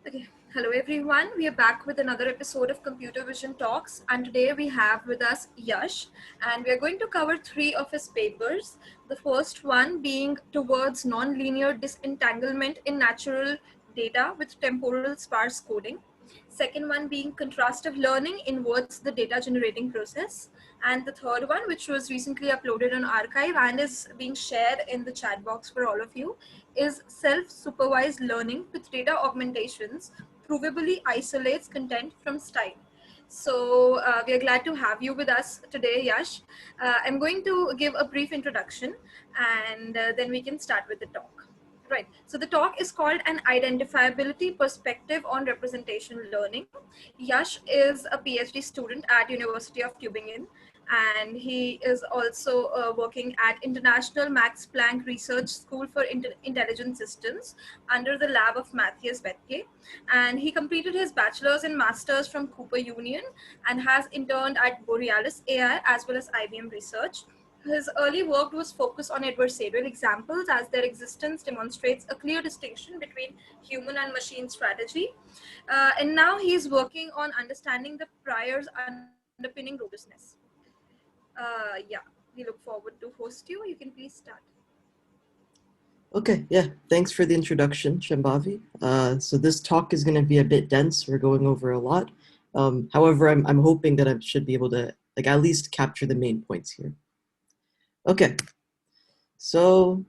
Okay, hello everyone. We are back with another episode of Computer Vision Talks, and today we have with us Yash, and we are going to cover three of his papers. The first one being towards nonlinear disentanglement in natural data with temporal sparse coding. Second one being contrastive learning inverts the data generating process. And the third one, which was recently uploaded on archive and is being shared in the chat box for all of you, is self-supervised learning with data augmentations provably isolates content from style. So we are glad to have you with us today, Yash. I'm going to give a brief introduction and then we can start with the talk. Right. So the talk is called An Identifiability Perspective on Representation Learning. Yash is a PhD student at University of Tübingen, and he is also working at International Max Planck Research School for Intelligent Systems under the lab of Matthias Bethge. And he completed his bachelor's and master's from Cooper Union and has interned at Borealis AI as well as IBM Research. His early work was focused on adversarial examples as their existence demonstrates a clear distinction between human and machine strategy. And now he's working on understanding the priors underpinning robustness. Yeah, we look forward to host you. You can please start. Okay, yeah, thanks for the introduction, Shambhavi. So this talk is going to be a bit dense. We're going over a lot. However, I'm hoping that I should be able to at least capture the main points here. Okay, so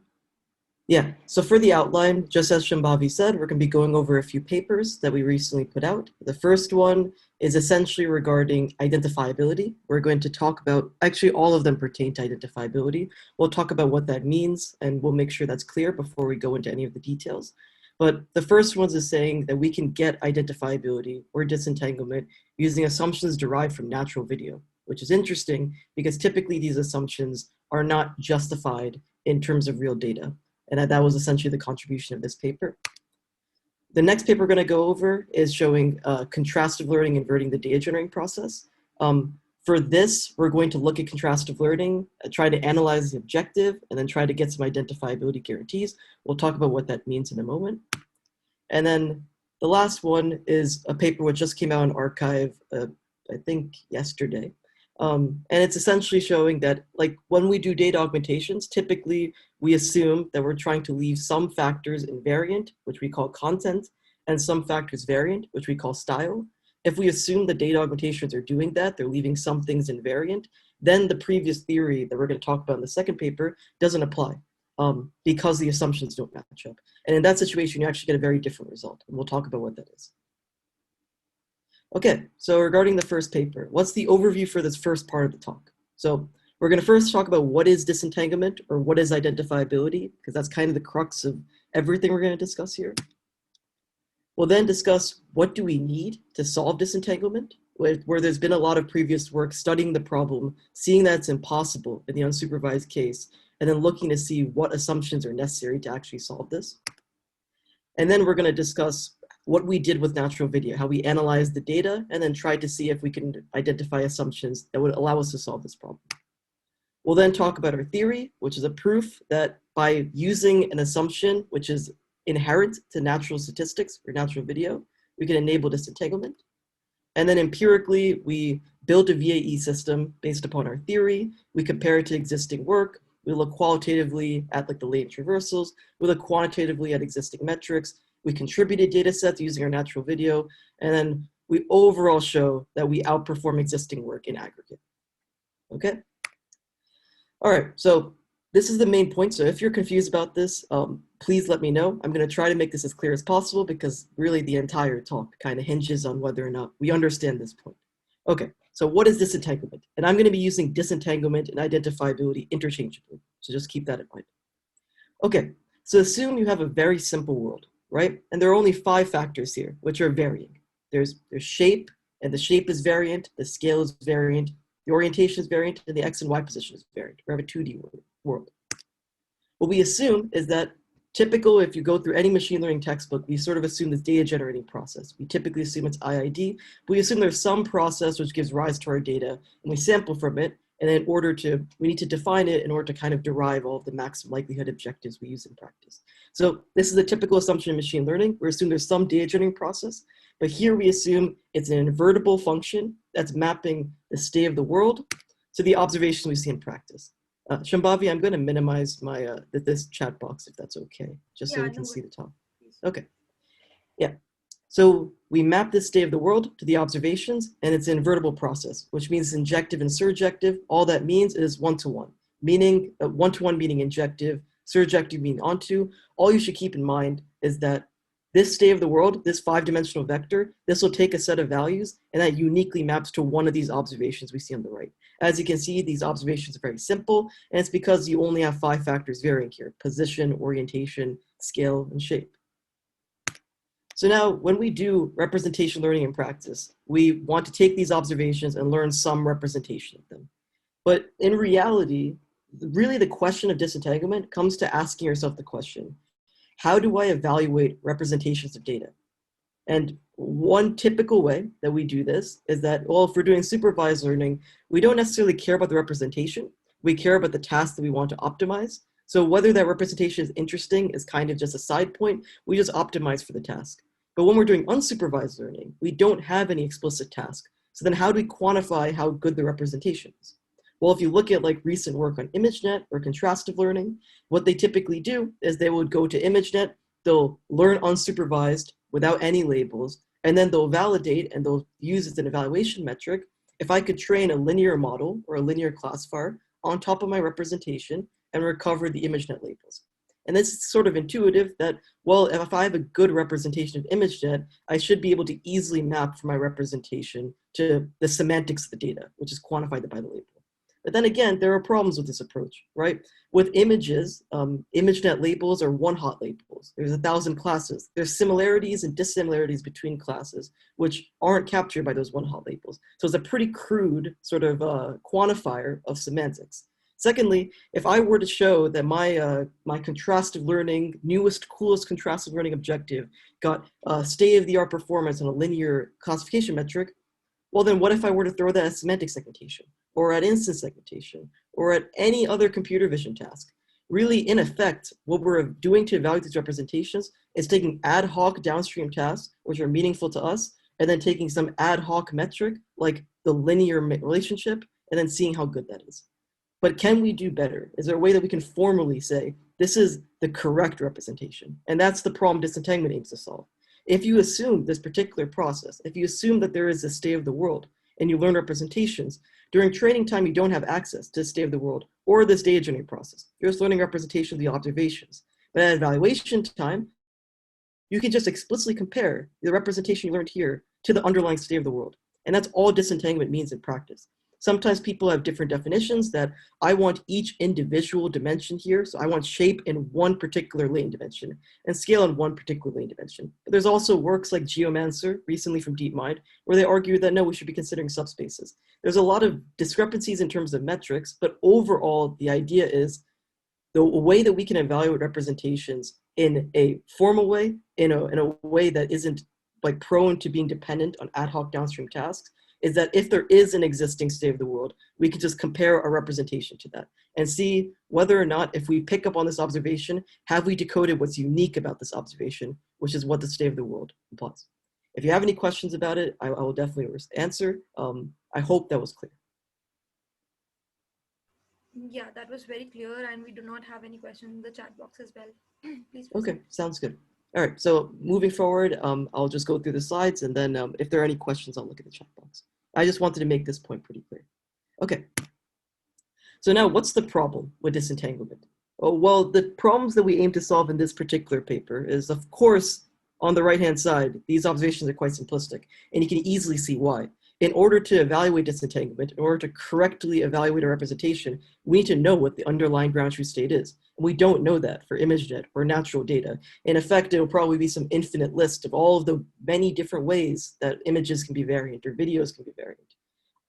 yeah, so for the outline, just as Shambhavi said, we're going to be going over a few papers that we recently put out. The first one is essentially regarding identifiability. We're going to talk about, actually all of them pertain to identifiability. We'll talk about what that means and we'll make sure that's clear before we go into any of the details. But the first one is saying that we can get identifiability or disentanglement using assumptions derived from natural video, which is interesting because typically these assumptions are not justified in terms of real data. And that was essentially the contribution of this paper. The next paper we're going to go over is showing contrastive learning inverting the data generating process. For this, we're going to look at contrastive learning, try to analyze the objective, and then try to get some identifiability guarantees. We'll talk about what that means in a moment. And then the last one is a paper which just came out in archive, I think yesterday. And it's essentially showing that like when we do data augmentations, typically we assume that we're trying to leave some factors invariant, which we call content, and some factors variant, which we call style. If we assume the data augmentations are doing that, they're leaving some things invariant, then the previous theory that we're going to talk about in the second paper doesn't apply because the assumptions don't match up. And in that situation, you actually get a very different result. And we'll talk about what that is. Okay, so regarding the first paper, what's the overview for this first part of the talk? So we're going to first talk about what is disentanglement or what is identifiability, because that's kind of the crux of everything we're going to discuss here. We'll then discuss what do we need to solve disentanglement, where there's been a lot of previous work studying the problem, seeing that it's impossible in the unsupervised case, and then looking to see what assumptions are necessary to actually solve this. And then we're going to discuss what we did with natural video, how we analyzed the data, and then tried to see if we can identify assumptions that would allow us to solve this problem. We'll then talk about our theory, which is a proof that by using an assumption which is inherent to natural statistics or natural video, we can enable disentanglement. And then empirically, we built a VAE system based upon our theory. We compare it to existing work. We look qualitatively at like the latent traversals. We look quantitatively at existing metrics. We contributed data sets using our natural video, and then we overall show that we outperform existing work in aggregate. Okay? All right, so this is the main point. So if you're confused about this, please let me know. I'm going to try to make this as clear as possible because really the entire talk kind of hinges on whether or not we understand this point. Okay, so what is disentanglement? And I'm going to be using disentanglement and identifiability interchangeably. So just keep that in mind. Okay, so assume you have a very simple world, right? And there are only 5 factors here, which are varying. There's shape, and the shape is variant, the scale is variant, the orientation is variant, and the X and Y position is variant. We have a 2D world. What we assume is that typical, if you go through any machine learning textbook, we sort of assume this data generating process. We typically assume it's IID, but we assume there's some process which gives rise to our data, and we sample from it, and in order to, we need to define it in order to kind of derive all of the maximum likelihood objectives we use in practice. So this is a typical assumption in machine learning. We assume there's some data generating process, but here we assume it's an invertible function that's mapping the state of the world to the observations we see in practice. Shambhavi, I'm going to minimize my this chat box if that's okay, just so Yeah, we no can see the worries. top. Please. Okay, yeah. So we map this state of the world to the observations, and it's an invertible process, which means injective and surjective. All that means is one-to-one, meaning one-to-one meaning injective, surjective meaning onto. All you should keep in mind is that this state of the world, this five-dimensional vector, this will take a set of values, and that uniquely maps to one of these observations we see on the right. As you can see, these observations are very simple, and it's because you only have 5 factors varying here: position, orientation, scale, and shape. So now when we do representation learning in practice, we want to take these observations and learn some representation of them. But in reality, really the question of disentanglement comes to asking yourself the question, how do I evaluate representations of data? And one typical way that we do this is that, well, if we're doing supervised learning, we don't necessarily care about the representation. We care about the task that we want to optimize. So whether that representation is interesting is kind of just a side point. We just optimize for the task. But when we're doing unsupervised learning, we don't have any explicit task. So then how do we quantify how good the representation is? Well, if you look at like recent work on ImageNet or contrastive learning, what they typically do is they would go to ImageNet, they'll learn unsupervised without any labels, and then they'll validate and they'll use as an evaluation metric. If I could train a linear model or a linear classifier on top of my representation and recover the ImageNet labels. And this is sort of intuitive that, well, if I have a good representation of ImageNet, I should be able to easily map for my representation to the semantics of the data, which is quantified by the label. But then again, there are problems with this approach, right? With images, ImageNet labels are one-hot labels. There's 1,000 classes. There's similarities and dissimilarities between classes, which aren't captured by those one-hot labels. So it's a pretty crude sort of quantifier of semantics. Secondly, if I were to show that my contrastive learning, newest, coolest contrastive learning objective got state-of-the-art performance on a linear classification metric, well, then what if I were to throw that at semantic segmentation, or at instance segmentation, or at any other computer vision task? Really, in effect, what we're doing to evaluate these representations is taking ad hoc downstream tasks, which are meaningful to us, and then taking some ad hoc metric, like the linear relationship, and then seeing how good that is. But can we do better? Is there a way that we can formally say, this is the correct representation? And that's the problem disentanglement aims to solve. If you assume this particular process, if you assume that there is a state of the world and you learn representations, during training time, you don't have access to the state of the world or this data generating process. You're just learning representation of the observations. But at evaluation time, you can just explicitly compare the representation you learned here to the underlying state of the world. And that's all disentanglement means in practice. Sometimes people have different definitions that I want each individual dimension here. So I want shape in one particular lane dimension and scale in one particular lane dimension. But there's also works like Geomancer, recently from DeepMind, where they argue that no, we should be considering subspaces. There's a lot of discrepancies in terms of metrics, but overall, the idea is the way that we can evaluate representations in a formal way, in a way that isn't like prone to being dependent on ad hoc downstream tasks, is that if there is an existing state of the world, we can just compare a representation to that and see whether or not, if we pick up on this observation, have we decoded what's unique about this observation, which is what the state of the world implies. If you have any questions about it, I will definitely answer. I hope that was clear. Yeah, that was very clear, and we do not have any questions in the chat box as well. Please proceed. Okay, sounds good. All right, so moving forward, I'll just go through the slides, and then if there are any questions, I'll look at the chat box. I just wanted to make this point pretty clear. Okay, so now what's the problem with disentanglement? Oh, well, the problems that we aim to solve in this particular paper is, of course, on the right-hand side, these observations are quite simplistic, and you can easily see why. In order to evaluate disentanglement, in order to correctly evaluate a representation, we need to know what the underlying ground truth state is. And we don't know that for ImageNet or natural data. In effect, it will probably be some infinite list of all of the many different ways that images can be variant or videos can be variant.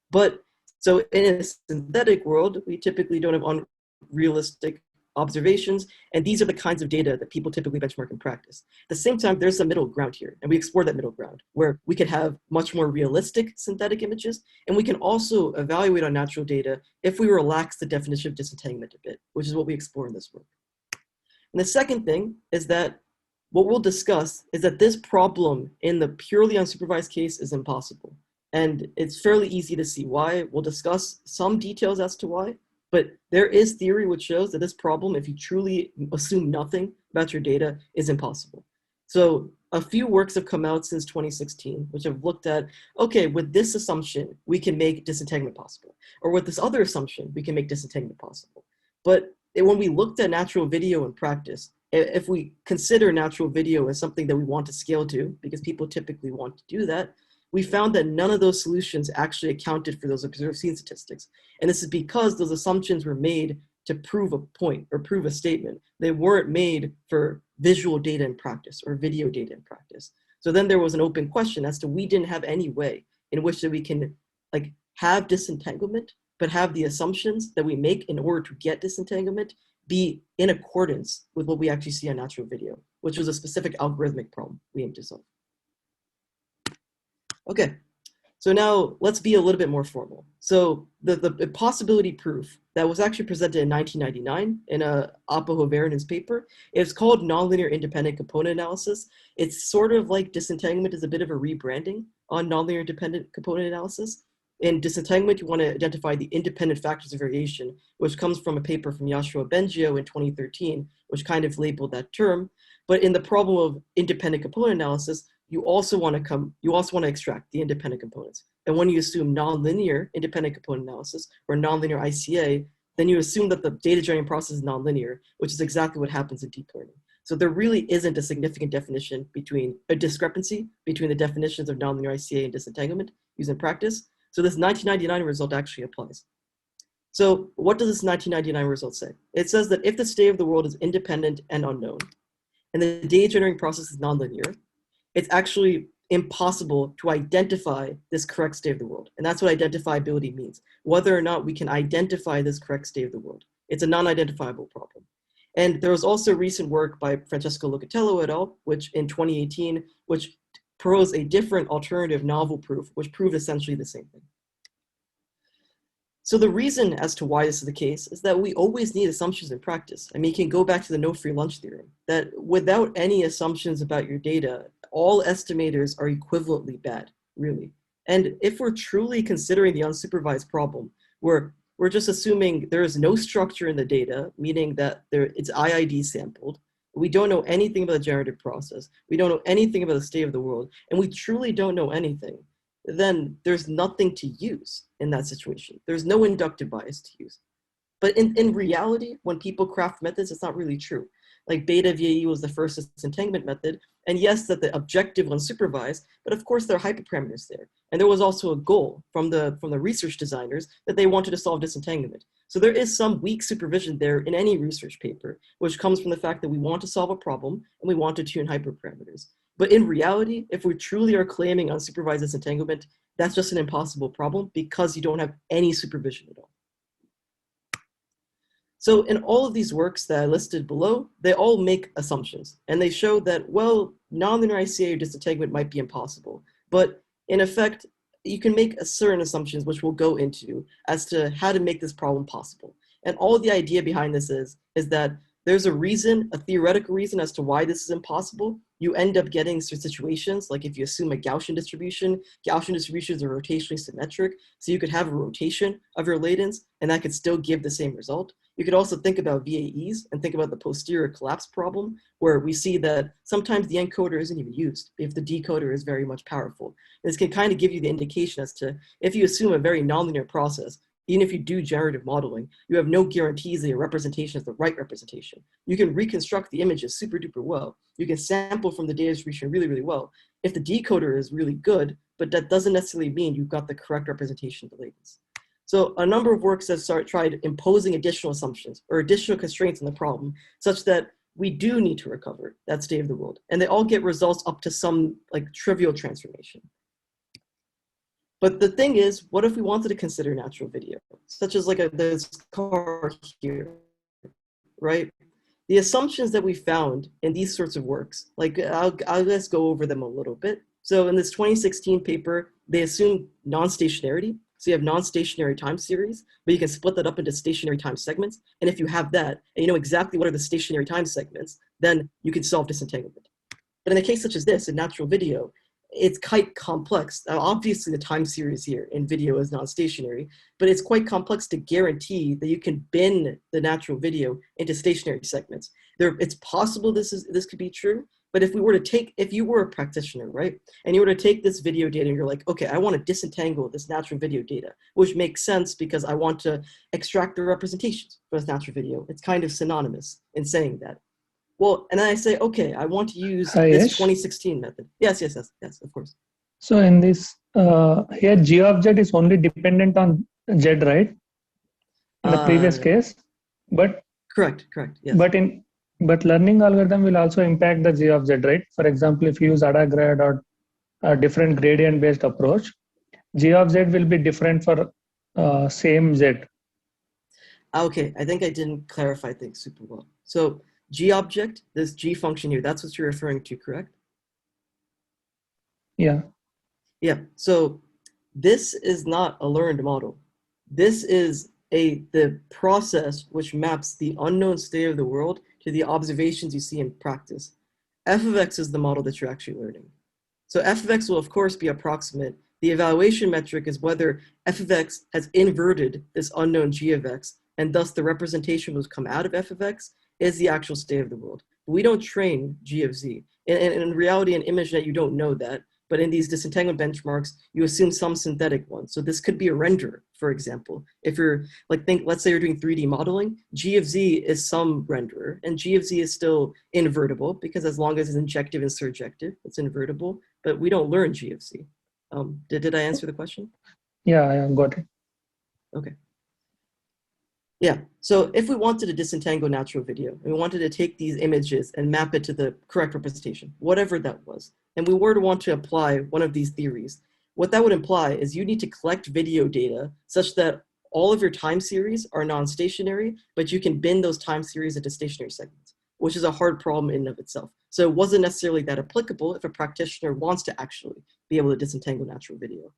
But so in a synthetic world, we typically don't have unrealistic observations, and these are the kinds of data that people typically benchmark in practice. At the same time, there's a middle ground here, and we explore that middle ground, where we could have much more realistic synthetic images, and we can also evaluate on natural data if we relax the definition of disentanglement a bit, which is what we explore in this work. And the second thing is that what we'll discuss is that this problem in the purely unsupervised case is impossible. And it's fairly easy to see why. We'll discuss some details as to why, but there is theory which shows that this problem, if you truly assume nothing about your data, is impossible. So a few works have come out since 2016, which have looked at, okay, with this assumption, we can make disentanglement possible. Or with this other assumption, we can make disentanglement possible. But when we looked at natural video in practice, if we consider natural video as something that we want to scale to, because people typically want to do that, we found that none of those solutions actually accounted for those observed scene statistics. And this is because those assumptions were made to prove a point or prove a statement. They weren't made for visual data in practice or video data in practice. So then there was an open question as to we didn't have any way in which that we can like have disentanglement, but have the assumptions that we make in order to get disentanglement be in accordance with what we actually see on natural video, which was a specific algorithmic problem we aimed to solve. Okay, so now let's be a little bit more formal. So the possibility proof that was actually presented in 1999 in a Apo-Hoverinen's paper is called nonlinear independent component analysis. It's sort of like disentanglement is a bit of a rebranding on nonlinear independent component analysis. In disentanglement, you want to identify the independent factors of variation, which comes from a paper from Yash Sharma in 2013, which kind of labeled that term. But in the problem of independent component analysis, you also want to extract the independent components. And when you assume nonlinear independent component analysis or nonlinear ICA, then you assume that the data generating process is nonlinear, which is exactly what happens in deep learning. So there really isn't a significant discrepancy between the definitions of nonlinear ICA and disentanglement used in practice. So this 1999 result actually applies. So what does this 1999 result say? It says that if the state of the world is independent and unknown, and the data generating process is nonlinear, it's actually impossible to identify this correct state of the world. And that's what identifiability means, whether or not we can identify this correct state of the world. It's a non-identifiable problem. And there was also recent work by Francesco Locatello et al., which in 2018, which proposed a different alternative novel proof, which proved essentially the same thing. So the reason as to why this is the case is that we always need assumptions in practice. I mean, you can go back to the no free lunch theorem, that without any assumptions about your data, all estimators are equivalently bad, really. And if we're truly considering the unsupervised problem, we're just assuming there is no structure in the data, meaning that it's IID sampled. We don't know anything about the generative process. We don't know anything about the state of the world, and we truly don't know anything. Then there's nothing to use in that situation. There's no inductive bias to use. But in reality, when people craft methods, it's not really true. Like beta VAE was the first disentanglement method, and yes, that the objective was unsupervised, but of course there are hyperparameters there. And there was also a goal from the research designers that they wanted to solve disentanglement. So there is some weak supervision there in any research paper, which comes from the fact that we want to solve a problem and we want to tune hyperparameters. But in reality, if we truly are claiming unsupervised disentanglement, that's just an impossible problem because you don't have any supervision at all. So in all of these works that I listed below, they all make assumptions, and they show that, well, nonlinear ICA or disentanglement might be impossible, but in effect, you can make certain assumptions which we'll go into as to how to make this problem possible. And all the idea behind this is that there's a reason, a theoretical reason as to why this is impossible. You end up getting situations, like if you assume a Gaussian distributions are rotationally symmetric, so you could have a rotation of your latents, and that could still give the same result. You could also think about VAEs and think about the posterior collapse problem, where we see that sometimes the encoder isn't even used if the decoder is very much powerful. And this can kind of give you the indication as to if you assume a very nonlinear process, even if you do generative modeling, you have no guarantees that your representation is the right representation. You can reconstruct the images super duper well. You can sample from the data distribution really, really well. If the decoder is really good, but that doesn't necessarily mean you've got the correct representation of the latents. So a number of works have tried imposing additional assumptions or additional constraints on the problem such that we do need to recover that state of the world. And they all get results up to some like trivial transformation. But the thing is, what if we wanted to consider natural video, such as like this car here, right? The assumptions that we found in these sorts of works, like I'll just go over them a little bit. So in this 2016 paper, they assumed non-stationarity. So you have non-stationary time series, but you can split that up into stationary time segments. And if you have that, and you know exactly what are the stationary time segments, then you can solve disentanglement. But in a case such as this, in natural video, it's quite complex. Now, obviously, the time series here in video is non-stationary, but it's quite complex to guarantee that you can bin the natural video into stationary segments. It's possible this could be true, but if you were a practitioner, right, and you were to take this video data and you're like, okay, I want to disentangle this natural video data, which makes sense because I want to extract the representations for this natural video. It's kind of synonymous in saying that. Well, and then I say, okay, I want to use Hi, this Yash. 2016 method. Yes, of course. So in this, here G object is only dependent on Z, right? In the previous case, but Correct, yes. but learning algorithm will also impact the G of Z, right? For example, if you use AdaGrad or a different gradient based approach, G of Z will be different for same Z. Okay, I think I didn't clarify things super well. So G object, this G function here, that's what you're referring to, correct? Yeah. Yeah, so this is not a learned model. This is the process which maps the unknown state of the world to the observations you see in practice. F of x is the model that you're actually learning. So f of x will of course be approximate. The evaluation metric is whether f of x has inverted this unknown g of x, and thus the representation which come out of f of x is the actual state of the world. But we don't train g of z. And in reality, in ImageNet, you don't know that. But in these disentanglement benchmarks, you assume some synthetic one. So this could be a renderer, for example. If you're let's say you're doing 3D modeling, G of Z is some renderer, and G of Z is still invertible because as long as it's injective and surjective, it's invertible. But we don't learn G of Z. Did I answer the question? Yeah, got it. Okay. Yeah, so if we wanted to disentangle natural video, and we wanted to take these images and map it to the correct representation, whatever that was, and we were to want to apply one of these theories, what that would imply is you need to collect video data such that all of your time series are non-stationary, but you can bin those time series into stationary segments, which is a hard problem in and of itself. So it wasn't necessarily that applicable if a practitioner wants to actually be able to disentangle natural video.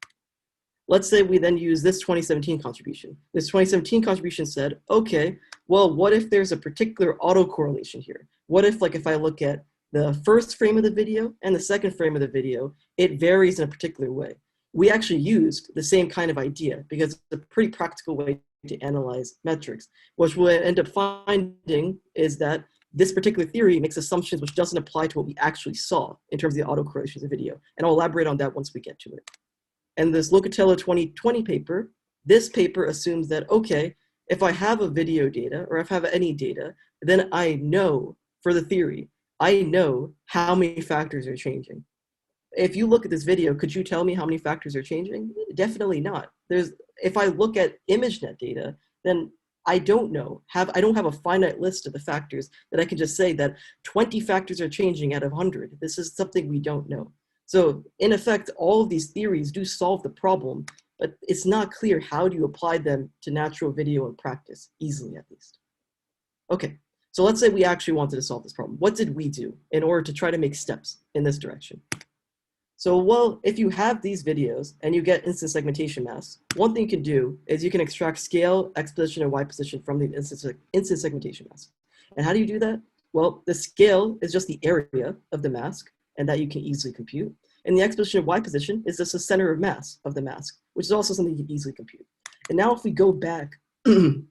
Let's say we then use this 2017 contribution. This 2017 contribution said, okay, well, what if there's a particular autocorrelation here? What if, if I look at the first frame of the video and the second frame of the video, it varies in a particular way? We actually used the same kind of idea because it's a pretty practical way to analyze metrics. What we'll end up finding is that this particular theory makes assumptions which doesn't apply to what we actually saw in terms of the autocorrelation of the video. And I'll elaborate on that once we get to it. And this Locatello 2020 paper, this paper assumes that, okay, if I have a video data or if I have any data, then I know for the theory, I know how many factors are changing. If you look at this video, could you tell me how many factors are changing? Definitely not. If I look at ImageNet data, then I don't know. I don't have a finite list of the factors that I can just say that 20 factors are changing out of 100. This is something we don't know. So in effect, all of these theories do solve the problem, but it's not clear how do you apply them to natural video in practice, easily at least. Okay, so let's say we actually wanted to solve this problem. What did we do in order to try to make steps in this direction? So, well, if you have these videos and you get instance segmentation masks, one thing you can do is you can extract scale, X position, and Y position from the instance segmentation mask. And how do you do that? Well, the scale is just the area of the mask, and that you can easily compute. And the X position and Y position is just the center of mass of the mask, which is also something you can easily compute. And now if we go back to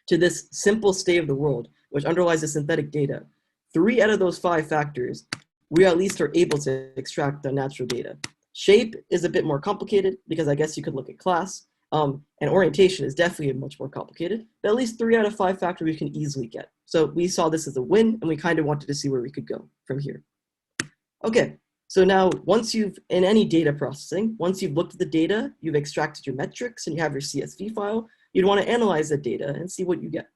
this simple state of the world, which underlies the synthetic data, 3 out of those 5 factors, we at least are able to extract the natural data. Shape is a bit more complicated because I guess you could look at class, and orientation is definitely much more complicated, but at least 3 out of 5 factors we can easily get. So we saw this as a win, and we kind of wanted to see where we could go from here. Okay, so now once you've, in any data processing, once you've looked at the data, you've extracted your metrics and you have your CSV file, you'd want to analyze that data and see what you get.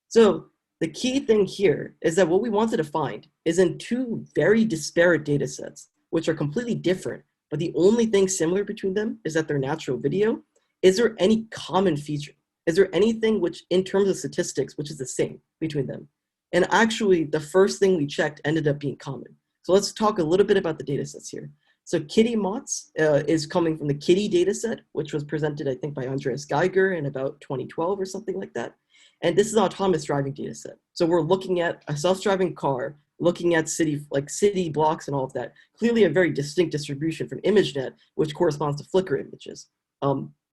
So the key thing here is that what we wanted to find is in 2 very disparate data sets, which are completely different, but the only thing similar between them is that they're natural video. Is there any common feature? Is there anything which, in terms of statistics, which is the same between them? And actually, the first thing we checked ended up being common. So let's talk a little bit about the data sets here. So Kitty Mots is coming from the Kitty dataset, which was presented, I think, by Andreas Geiger in about 2012 or something like that. And this is an autonomous driving dataset. So we're looking at a self-driving car, looking at city blocks and all of that. Clearly a very distinct distribution from ImageNet, which corresponds to Flickr images.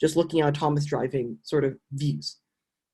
Just looking at autonomous driving sort of views.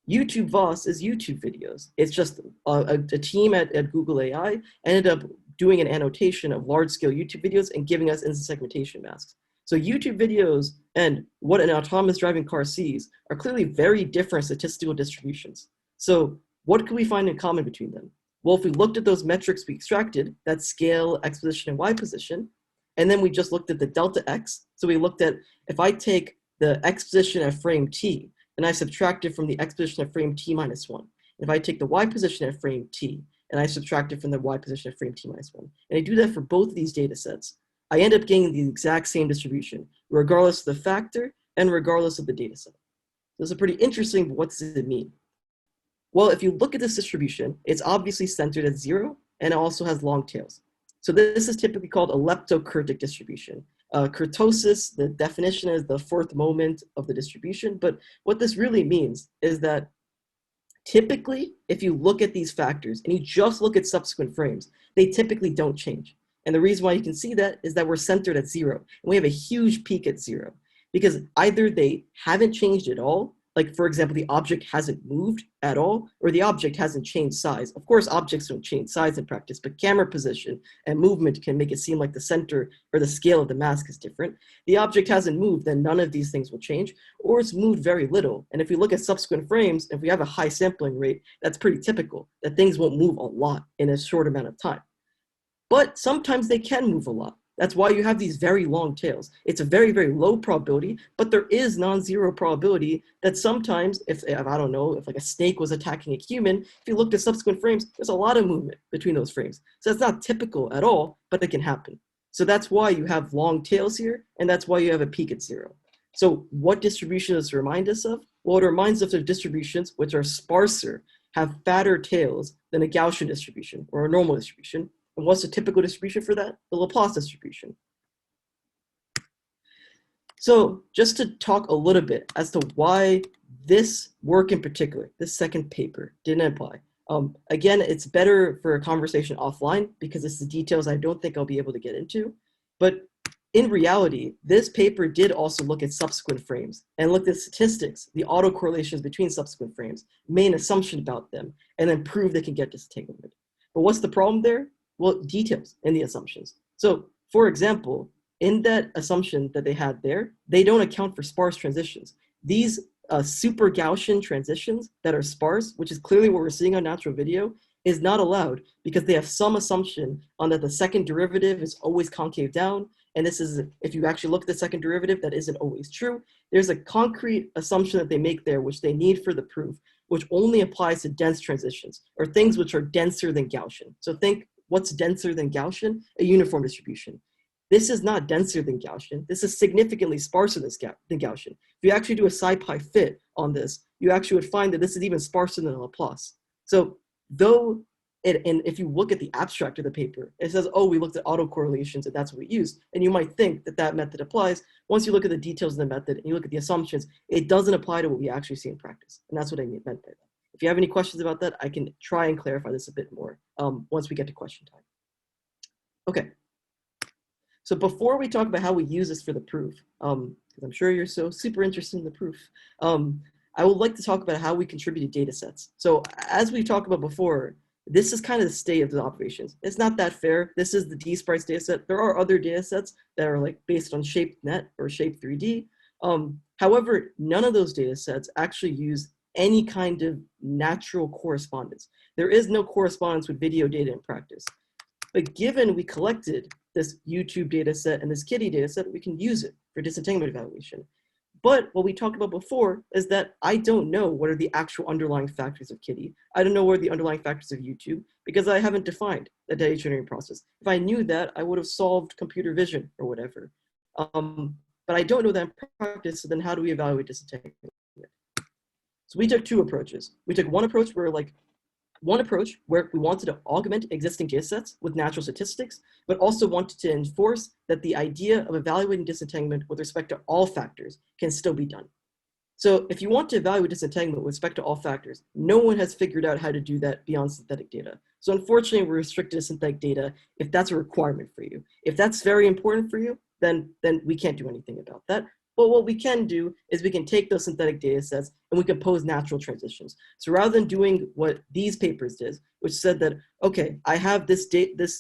YouTube VOS is YouTube videos. It's just a team at Google AI ended up doing an annotation of large-scale YouTube videos and giving us instant segmentation masks. So YouTube videos and what an autonomous driving car sees are clearly very different statistical distributions. So what could we find in common between them? Well, if we looked at those metrics we extracted, that scale, X position, and Y position, and then we just looked at the delta X. So we looked at, if I take the X position at frame T, and I subtract it from the X position at frame T minus 1. If I take the Y position at frame T, and I subtract it from the Y position at frame T minus 1, and I do that for both of these data sets, I end up getting the exact same distribution, regardless of the factor and regardless of the data set. This is pretty interesting, but what does it mean? Well, if you look at this distribution, it's obviously centered at 0, and it also has long tails. So this is typically called a leptokurtic distribution. Kurtosis, the definition is the fourth moment of the distribution, but what this really means is that typically, if you look at these factors and you just look at subsequent frames, they typically don't change. And the reason why you can see that is that we're centered at 0, and we have a huge peak at 0, because either they haven't changed at all, like for example, the object hasn't moved at all, or the object hasn't changed size. Of course, objects don't change size in practice, but camera position and movement can make it seem like the center or the scale of the mask is different. The object hasn't moved, then none of these things will change, or it's moved very little. And if we look at subsequent frames, if we have a high sampling rate, that's pretty typical, that things won't move a lot in a short amount of time. But sometimes they can move a lot. That's why you have these very long tails. It's a very, very low probability, but there is non-zero probability that sometimes, if I don't know, if like a snake was attacking a human, if you looked at subsequent frames, there's a lot of movement between those frames. So it's not typical at all, but it can happen. So that's why you have long tails here, and that's why you have a peak at 0. So what distribution does it remind us of? Well, it reminds us of distributions which are sparser, have fatter tails than a Gaussian distribution or a normal distribution. And what's the typical distribution for that? The Laplace distribution. So just to talk a little bit as to why this work in particular, this second paper, didn't apply. Again, it's better for a conversation offline because it's the details I don't think I'll be able to get into. But in reality, this paper did also look at subsequent frames and looked at statistics, the autocorrelations between subsequent frames, made an assumption about them, and then proved they can get disentanglement. But what's the problem there? Well, details in the assumptions. So for example, in that assumption that they had there, they don't account for sparse transitions. These super Gaussian transitions that are sparse, which is clearly what we're seeing on natural video, is not allowed because they have some assumption on that the second derivative is always concave down. And this is, if you actually look at the second derivative, that isn't always true. There's a concrete assumption that they make there, which they need for the proof, which only applies to dense transitions or things which are denser than Gaussian. So think, what's denser than Gaussian? A uniform distribution. This is not denser than Gaussian. This is significantly sparser than Gaussian. If you actually do a SciPy fit on this, you actually would find that this is even sparser than Laplace. So though, and if you look at the abstract of the paper, it says, oh, we looked at autocorrelations and that's what we used. And you might think that that method applies. Once you look at the details of the method and you look at the assumptions, it doesn't apply to what we actually see in practice. And that's what I meant by that. If you have any questions about that, I can try and clarify this a bit more once we get to question time. Okay. So before we talk about how we use this for the proof, because I'm sure you're so super interested in the proof, I would like to talk about how we contributed data sets. So as we talked about before, this is kind of the state of the observations. It's not that fair. This is the D-Sparse data set. There are other data sets that are like based on ShapeNet or Shape3D. However, none of those data sets actually use any kind of natural correspondence. There is no correspondence with video data in practice. But given we collected this YouTube data set and this Kitty data set, we can use it for disentanglement evaluation. But what we talked about before is that I don't know what are the actual underlying factors of Kitty. I don't know what are the underlying factors of YouTube because I haven't defined the data generating process. If I knew that, I would have solved computer vision or whatever. But I don't know that in practice, so then how do we evaluate disentanglement? So we took two approaches. We took one approach where like one approach where we wanted to augment existing data sets with natural statistics, but also wanted to enforce that the idea of evaluating disentanglement with respect to all factors can still be done. So if you want to evaluate disentanglement with respect to all factors, no one has figured out how to do that beyond synthetic data. So unfortunately, we're restricted to synthetic data if that's a requirement for you. If that's very important for you, then we can't do anything about that. But what we can do is we can take those synthetic data sets and we can pose natural transitions. So rather than doing what these papers did, which said that, okay, I have this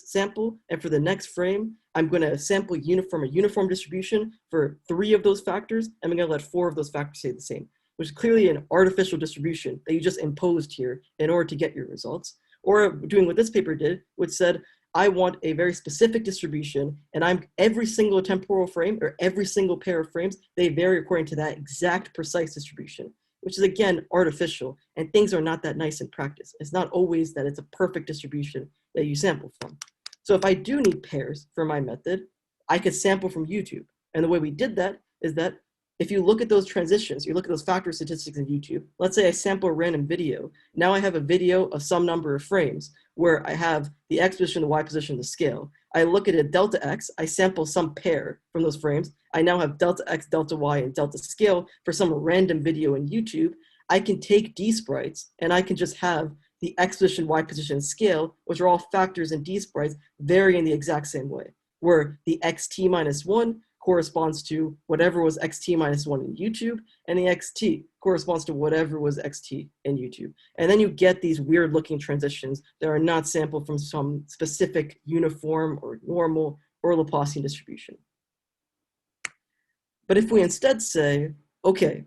sample, and for the next frame, I'm going to sample a uniform distribution for 3 of those factors, and I'm going to let 4 of those factors stay the same, which is clearly an artificial distribution that you just imposed here in order to get your results. Or doing what this paper did, which said, I want a very specific distribution, and every single temporal frame or every single pair of frames, they vary according to that exact precise distribution, which is again artificial, and things are not that nice in practice. It's not always that it's a perfect distribution that you sample from. So if I do need pairs for my method, I could sample from YouTube. And the way we did that is that if you look at those transitions, you look at those factor statistics in YouTube, let's say I sample a random video. Now I have a video of some number of frames where I have the x position, the y position, the scale. I look at a delta x, I sample some pair from those frames. I now have delta x, delta y, and delta scale for some random video in YouTube. I can take D sprites and I can just have the x position, y position, and scale, which are all factors in D sprites, vary in the exact same way, where the xt minus 1 corresponds to whatever was xt minus 1 in YouTube, and the xt corresponds to whatever was xt in YouTube. And then you get these weird looking transitions that are not sampled from some specific uniform or normal or Laplacian distribution. But if we instead say, okay,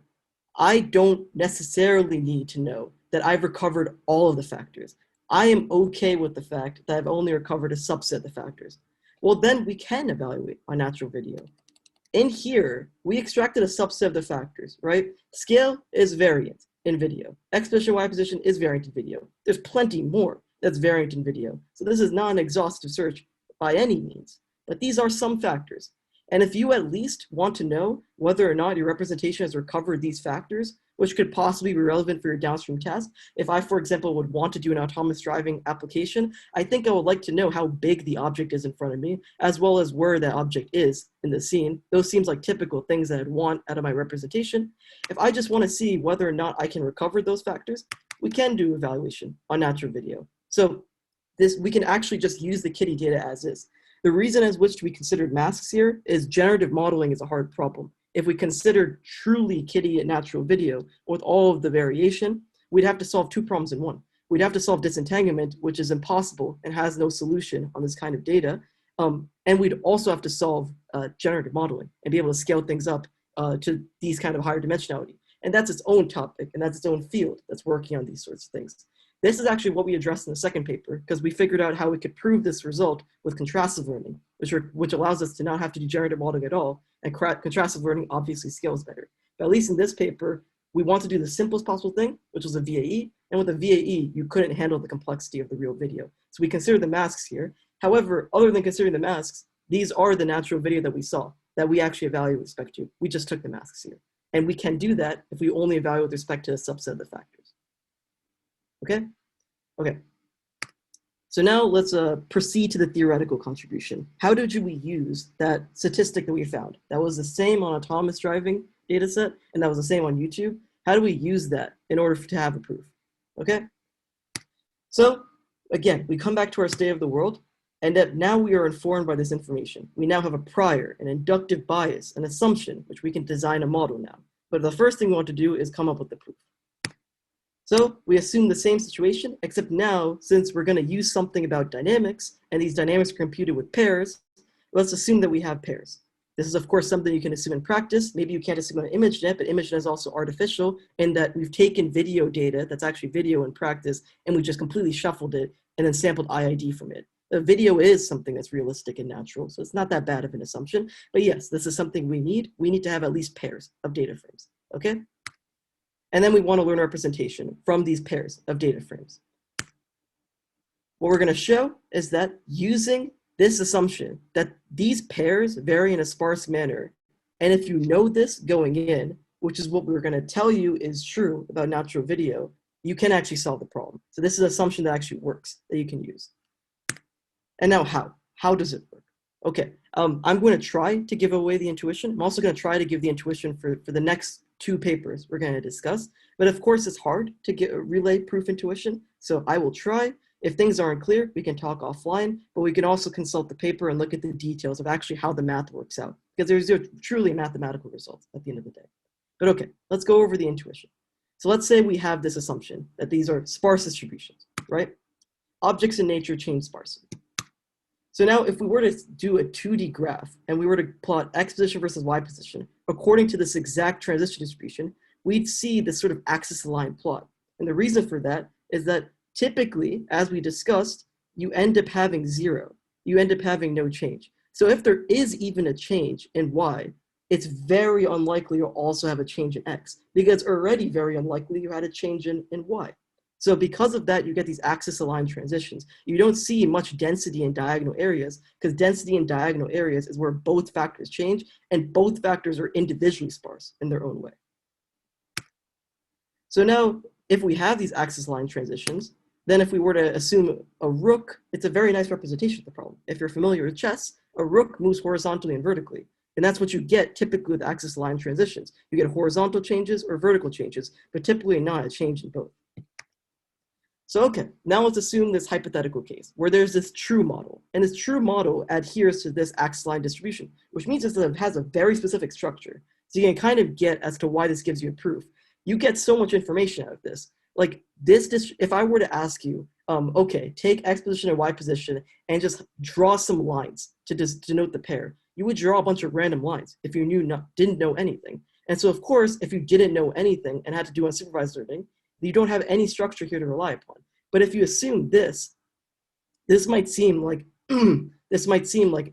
I don't necessarily need to know that I've recovered all of the factors. I am okay with the fact that I've only recovered a subset of the factors. Well, then we can evaluate on natural video. In here, we extracted a subset of the factors, right? Scale is variant in video. X position, Y position is variant in video. There's plenty more that's variant in video. So this is not an exhaustive search by any means, but these are some factors. And if you at least want to know whether or not your representation has recovered these factors, which could possibly be relevant for your downstream task. If I, for example, would want to do an autonomous driving application, I think I would like to know how big the object is in front of me, as well as where that object is in the scene. Those seems like typical things that I'd want out of my representation. If I just want to see whether or not I can recover those factors, we can do evaluation on natural video. So we can actually just use the kitty data as is. The reason as which we considered masks here is generative modeling is a hard problem. If we considered truly kitty and natural video with all of the variation, we'd have to solve 2 problems in one. We'd have to solve disentanglement, which is impossible and has no solution on this kind of data. And we'd also have to solve generative modeling and be able to scale things up to these kind of higher dimensionality. And that's its own topic, and that's its own field that's working on these sorts of things. This is actually what we addressed in the second paper, because we figured out how we could prove this result with contrastive learning, which allows us to not have to do generative modeling at all, and contrastive learning obviously scales better. But at least in this paper, we want to do the simplest possible thing, which was a VAE, and with a VAE, you couldn't handle the complexity of the real video. So we considered the masks here. However, other than considering the masks, these are the natural video that we saw, that we actually evaluate with respect to. We just took the masks here. And we can do that if we only evaluate with respect to a subset of the factors. Okay? Okay. So now let's proceed to the theoretical contribution. How did we use that statistic that we found? That was the same on autonomous driving data set, and that was the same on YouTube. How do we use that in order to have a proof? Okay? So again, we come back to our state of the world, and that now we are informed by this information. We now have a prior, an inductive bias, an assumption, which we can design a model now. But the first thing we want to do is come up with the proof. So we assume the same situation, except now, since we're going to use something about dynamics, and these dynamics are computed with pairs, let's assume that we have pairs. This is, of course, something you can assume in practice. Maybe you can't assume on ImageNet, but ImageNet is also artificial in that we've taken video data that's actually video in practice, and we just completely shuffled it and then sampled IID from it. The video is something that's realistic and natural, so it's not that bad of an assumption. But yes, this is something we need. We need to have at least pairs of data frames, okay? And then we want to learn representation from these pairs of data frames. What we're going to show is that using this assumption that these pairs vary in a sparse manner, and if you know this going in, which is what we're going to tell you is true about natural video, you can actually solve the problem. So this is an assumption that actually works, that you can use. And now how? How does it work? Okay, I'm going to try to give away the intuition. I'm also going to try to give the intuition for the next 2 papers we're going to discuss. But of course, it's hard to get a relay proof intuition. So I will try. If things aren't clear, we can talk offline, but we can also consult the paper and look at the details of actually how the math works out, because there's truly mathematical results at the end of the day. But okay, let's go over the intuition. So let's say we have this assumption that these are sparse distributions, right? Objects in nature change sparsely. So now if we were to do a 2D graph and we were to plot x position versus y position, according to this exact transition distribution, we'd see this sort of axis-aligned plot. And the reason for that is that typically, as we discussed, you end up having 0. You end up having no change. So if there is even a change in y, it's very unlikely you'll also have a change in x, because it's already very unlikely you had a change in y. So because of that, you get these axis-aligned transitions. You don't see much density in diagonal areas, because density in diagonal areas is where both factors change, and both factors are individually sparse in their own way. So now, if we have these axis-aligned transitions, then if we were to assume a rook, it's a very nice representation of the problem. If you're familiar with chess, a rook moves horizontally and vertically. And that's what you get typically with axis-aligned transitions. You get horizontal changes or vertical changes, but typically not a change in both. So okay, now let's assume this hypothetical case where there's this true model, and this true model adheres to this axis-aligned distribution, which means it has a very specific structure. So you can kind of get as to why this gives you a proof. You get so much information out of this. Like this, if I were to ask you, okay, take x position and y position and just draw some lines to denote the pair, you would draw a bunch of random lines if you didn't know anything. And so of course, if you didn't know anything and had to do unsupervised learning, you don't have any structure here to rely upon. But if you assume this might seem like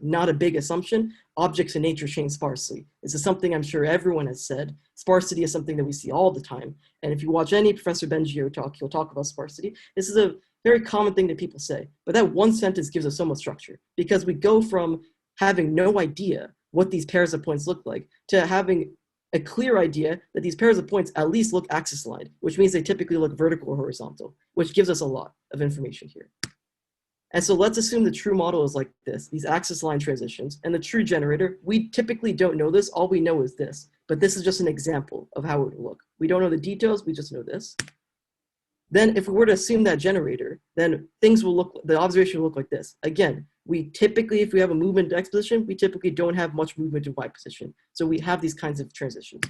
not a big assumption. Objects in nature change sparsely. This is something I'm sure everyone has said. Sparsity is something that we see all the time. And if you watch any Professor Bethge talk, he'll talk about sparsity. This is a very common thing that people say. But that one sentence gives us so much structure, because we go from having no idea what these pairs of points look like to having a clear idea that these pairs of points at least look axis-aligned, which means they typically look vertical or horizontal, which gives us a lot of information here. And so let's assume the true model is like this, these axis-aligned transitions, and the true generator, we typically don't know this, all we know is this, but this is just an example of how it would look. We don't know the details, we just know this. Then if we were to assume that generator, then the observation will look like this. Again, we typically, if we have a movement to x position, we typically don't have much movement to y position. So we have these kinds of transitions.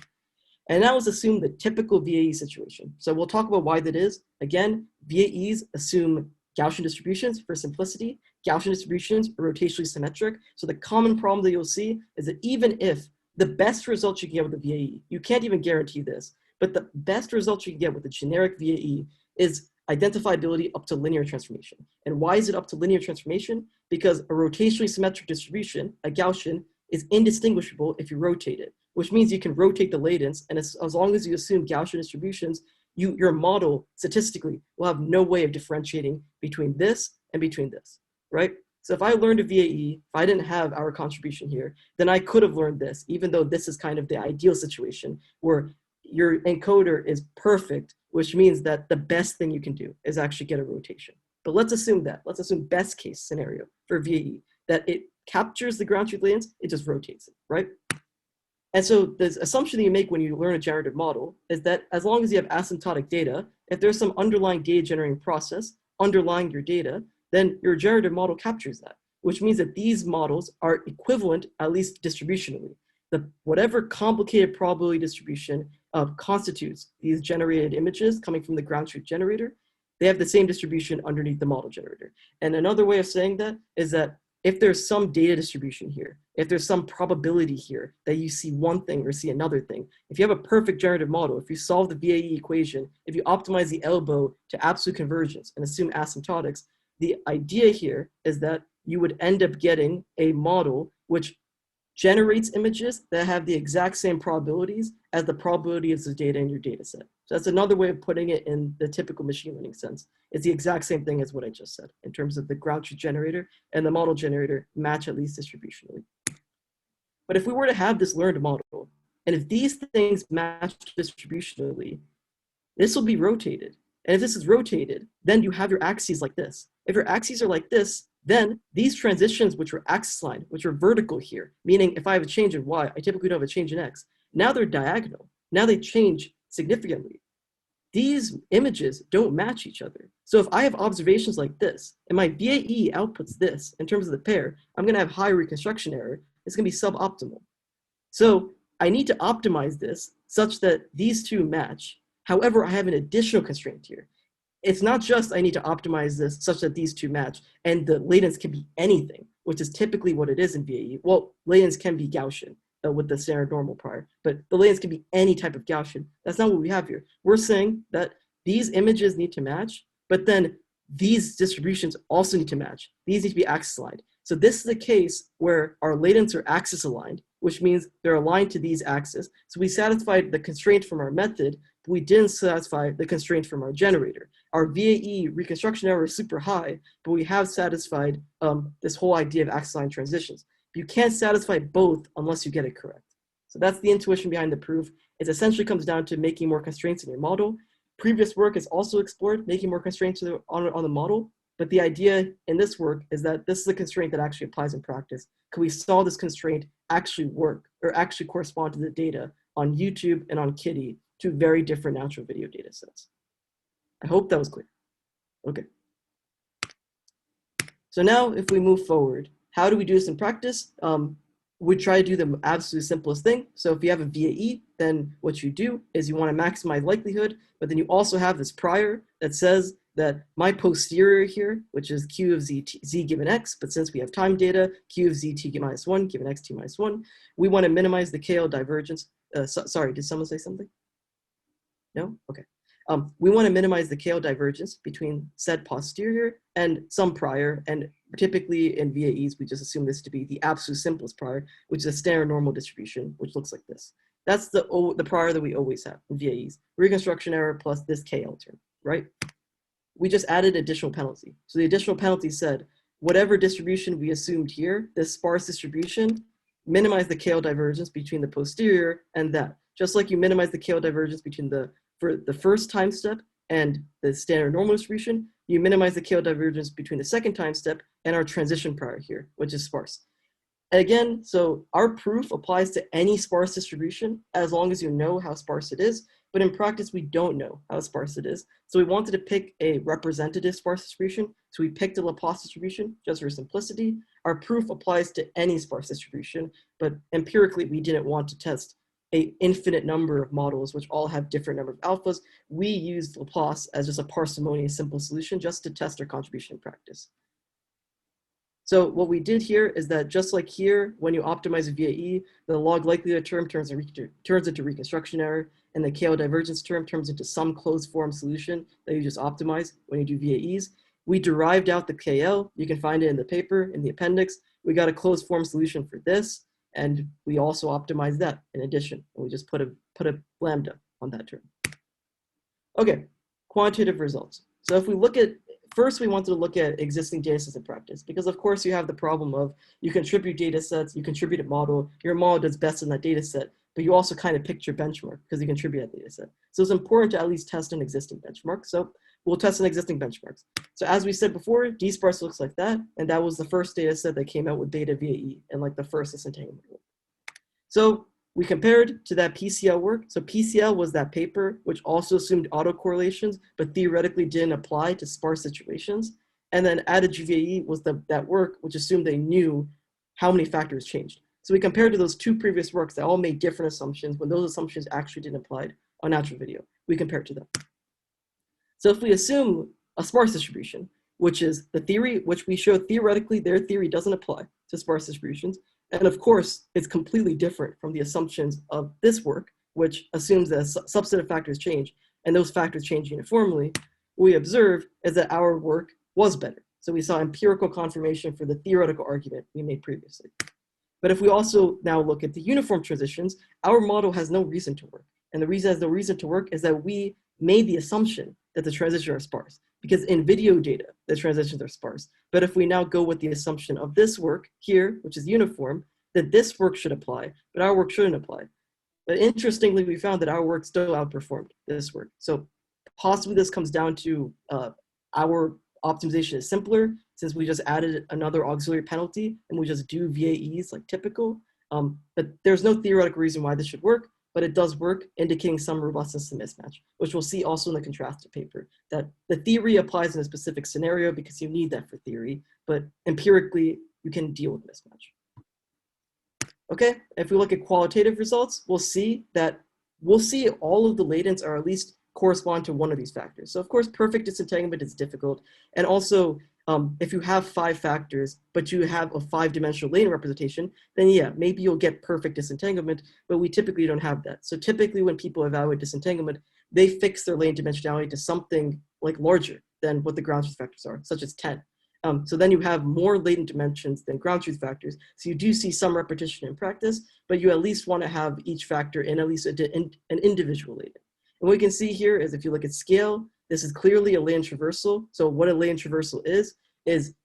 And now let's assume the typical VAE situation. So we'll talk about why that is. Again, VAEs assume Gaussian distributions for simplicity. Gaussian distributions are rotationally symmetric. So the common problem that you'll see is that even if the best results you can get with the VAE, you can't even guarantee this, but the best results you can get with the generic VAE is identifiability up to linear transformation. And why is it up to linear transformation? Because a rotationally symmetric distribution, a Gaussian, is indistinguishable if you rotate it, which means you can rotate the latents, and as long as you assume Gaussian distributions, your model statistically will have no way of differentiating between this and between this, right? So if I learned a VAE, if I didn't have our contribution here, then I could have learned this, even though this is kind of the ideal situation where your encoder is perfect, which means that the best thing you can do is actually get a rotation. But let's assume best case scenario for VAE, that it captures the ground truth latents, it just rotates it, right? And so the assumption that you make when you learn a generative model is that as long as you have asymptotic data, if there's some underlying data generating process underlying your data, then your generative model captures that, which means that these models are equivalent, at least distributionally. Whatever complicated probability distribution constitutes these generated images coming from the ground truth generator, they have the same distribution underneath the model generator. And another way of saying that is that if there's some data distribution here, if there's some probability here that you see one thing or see another thing, if you have a perfect generative model, if you solve the VAE equation, if you optimize the elbow to absolute convergence and assume asymptotics, the idea here is that you would end up getting a model which generates images that have the exact same probabilities as the probability of the data in your data set. So that's another way of putting it in the typical machine learning sense. It's the exact same thing as what I just said in terms of the ground truth generator and the model generator match at least distributionally. But if we were to have this learned model, and if these things match distributionally, this will be rotated. And if this is rotated, then you have your axes like this. If your axes are like this, then these transitions, which were axis line, which are vertical here, meaning if I have a change in y, I typically don't have a change in x. Now they're diagonal. Now they change significantly. These images don't match each other. So if I have observations like this, and my VAE outputs this in terms of the pair, I'm going to have high reconstruction error. It's going to be suboptimal. So I need to optimize this such that these two match. However, I have an additional constraint here. It's not just I need to optimize this such that these two match, and the latents can be anything, which is typically what it is in VAE. Well, latents can be Gaussian with the standard normal prior, but the latents can be any type of Gaussian. That's not what we have here. We're saying that these images need to match, but then these distributions also need to match. These need to be axis aligned. So this is the case where our latents are axis aligned, which means they're aligned to these axes. So we satisfied the constraint from our method, but we didn't satisfy the constraint from our generator. Our VAE reconstruction error is super high, but we have satisfied this whole idea of axis aligned transitions. You can't satisfy both unless you get it correct. So that's the intuition behind the proof. It essentially comes down to making more constraints in your model. Previous work has also explored making more constraints on the model, but the idea in this work is that this is a constraint that actually applies in practice. Can we saw this constraint actually work or actually correspond to the data on YouTube and on Kitty, two very different natural video data sets? I hope that was clear. Okay. So now if we move forward, how do we do this in practice? We try to do the absolute simplest thing. So if you have a VAE, then what you do is you want to maximize likelihood, but then you also have this prior that says that my posterior here, which is q of z given x, but since we have time data, q of z t minus 1 given x t minus 1, we want to minimize the KL divergence. Sorry, did someone say something? No? Okay. We want to minimize the KL divergence between said posterior and some prior, and typically in VAEs, we just assume this to be the absolute simplest prior, which is a standard normal distribution, which looks like this. That's the prior that we always have in VAEs, reconstruction error plus this KL term, right? We just added additional penalty. So the additional penalty said, whatever distribution we assumed here, this sparse distribution, minimize the KL divergence between the posterior and that. Just like you minimize the KL divergence between for the first time step and the standard normal distribution, you minimize the KL divergence between the second time step and our transition prior here, which is sparse. Again, so our proof applies to any sparse distribution as long as you know how sparse it is, but in practice, we don't know how sparse it is. So we wanted to pick a representative sparse distribution. So we picked a Laplace distribution just for simplicity. Our proof applies to any sparse distribution, but empirically, we didn't want to test an infinite number of models, which all have different number of alphas. We used Laplace as just a parsimonious simple solution just to test our contribution in practice. So what we did here is that just like here, when you optimize a VAE, the log likelihood term turns into reconstruction error, and the KL divergence term turns into some closed form solution that you just optimize when you do VAEs. We derived out the KL. You can find it in the paper, in the appendix. We got a closed form solution for this, and we also optimized that in addition. And we just put a lambda on that term. Okay, quantitative results. So if we look at, first we wanted to look at existing data sets in practice, because of course you have the problem of you contribute data sets, you contribute a model, your model does best in that data set, but you also kind of picked your benchmark because you contribute that data set. So it's important to at least test an existing benchmark. So we'll test an existing benchmarks. So as we said before, D-sparse looks like that, and that was the first data set that came out with beta VAE and like the first disentanglement work. So we compared to that PCL work. So PCL was that paper which also assumed autocorrelations, but theoretically didn't apply to sparse situations. And then added VAE was that work which assumed they knew how many factors changed. So we compared to those two previous works that all made different assumptions when those assumptions actually didn't apply on natural video. We compared to them. So if we assume a sparse distribution, which is the theory, which we showed theoretically their theory doesn't apply to sparse distributions, and of course, it's completely different from the assumptions of this work, which assumes that a subset of factors change, and those factors change uniformly. What we observe is that our work was better. So we saw empirical confirmation for the theoretical argument we made previously. But if we also now look at the uniform transitions, our model has no reason to work. And the reason it has no reason to work is that we made the assumption that the transitions are sparse, because in video data, the transitions are sparse. But if we now go with the assumption of this work here, which is uniform, then this work should apply, but our work shouldn't apply. But interestingly, we found that our work still outperformed this work. So Possibly this comes down to our optimization is simpler since we just added another auxiliary penalty and we just do VAEs like typical. But there's no theoretical reason why this should work, but it does work, indicating some robustness to mismatch, which we'll see also in the contrastive paper, that the theory applies in a specific scenario because you need that for theory, but empirically you can deal with mismatch. Okay, if we look at qualitative results, we'll see all of the latents are at least correspond to one of these factors. So of course, perfect disentanglement is difficult. And also, if you have 5 factors, but you have a 5-dimensional latent representation, then yeah, maybe you'll get perfect disentanglement, but we typically don't have that. So typically when people evaluate disentanglement, they fix their latent dimensionality to something like larger than what the ground truth factors are, such as 10. So then you have more latent dimensions than ground truth factors. So you do see some repetition in practice, but you at least want to have each factor in at least an individual latent. And what you can see here is if you look at scale, this is clearly a latent traversal. So what a latent traversal is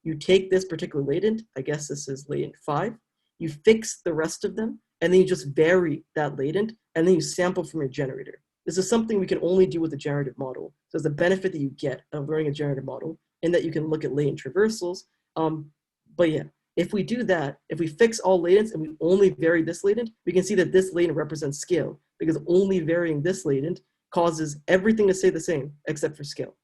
you take this particular latent, I guess this is latent 5, you fix the rest of them, and then you just vary that latent, and then you sample from your generator. This is something we can only do with a generative model. So it's a benefit that you get of learning a generative model in that you can look at latent traversals. But yeah, if we do that, if we fix all latents and we only vary this latent, we can see that this latent represents scale because only varying this latent causes everything to stay the same except for scale.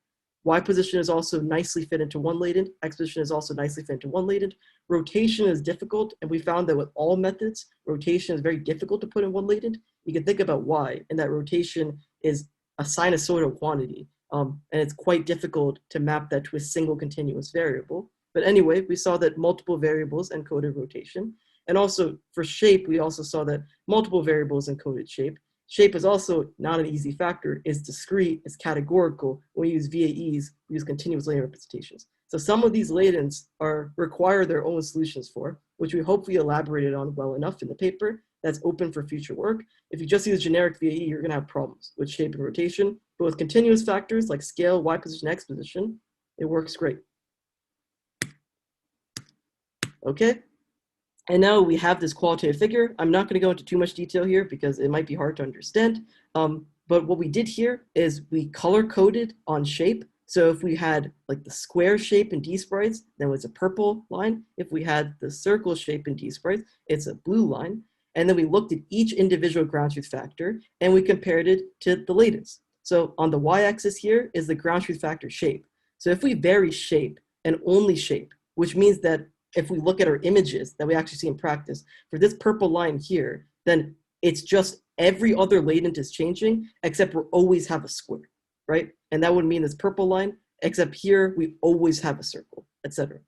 Y position is also nicely fit into one latent. X position is also nicely fit into one latent. Rotation is difficult, and we found that with all methods, rotation is very difficult to put in one latent. You can think about why, and that rotation is a sinusoidal quantity, and it's quite difficult to map that to a single continuous variable. But anyway, we saw that multiple variables encoded rotation. And also for shape, we also saw that multiple variables encoded shape. Shape is also not an easy factor. It's discrete, it's categorical. When we use VAEs, we use continuous latent representations. So some of these latents require their own solutions for, which we hopefully elaborated on well enough in the paper. That's open for future work. If you just use generic VAE, you're gonna have problems with shape and rotation. But with continuous factors like scale, Y position, X position, it works great. Okay. And now we have this qualitative figure. I'm not going to go into too much detail here because it might be hard to understand. But what we did here is we color coded on shape. So if we had like the square shape in D-sprites, then it's a purple line. If we had the circle shape in D-sprites, it's a blue line. And then we looked at each individual ground truth factor and we compared it to the latents. So on the y-axis here is the ground truth factor shape. So if we vary shape and only shape, which means that if we look at our images that we actually see in practice, for this purple line here, then it's just every other latent is changing, except we always have a square, right? And that would mean this purple line, except here we always have a circle, etc.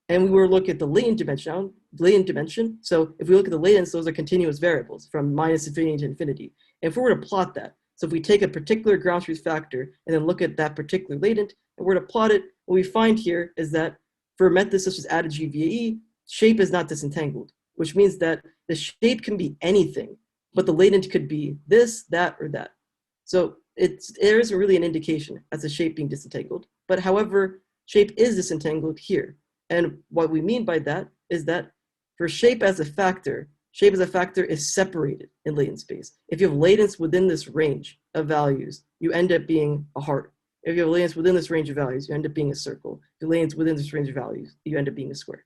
And we were looking at the latent dimension. So if we look at the latents, those are continuous variables from minus infinity to infinity. And if we were to plot that, so if we take a particular ground truth factor and then look at that particular latent, and we're to plot it, what we find here is that for methods such as added GVAE, shape is not disentangled, which means that the shape can be anything, but the latent could be this, that, or that. So there isn't really an indication as to shape being disentangled, but however, shape is disentangled here. And what we mean by that is that for shape as a factor is separated in latent space. If you have latents within this range of values, you end up being a heart. If you have latents within this range of values, you end up being a circle. If you have latents within this range of values, you end up being a square.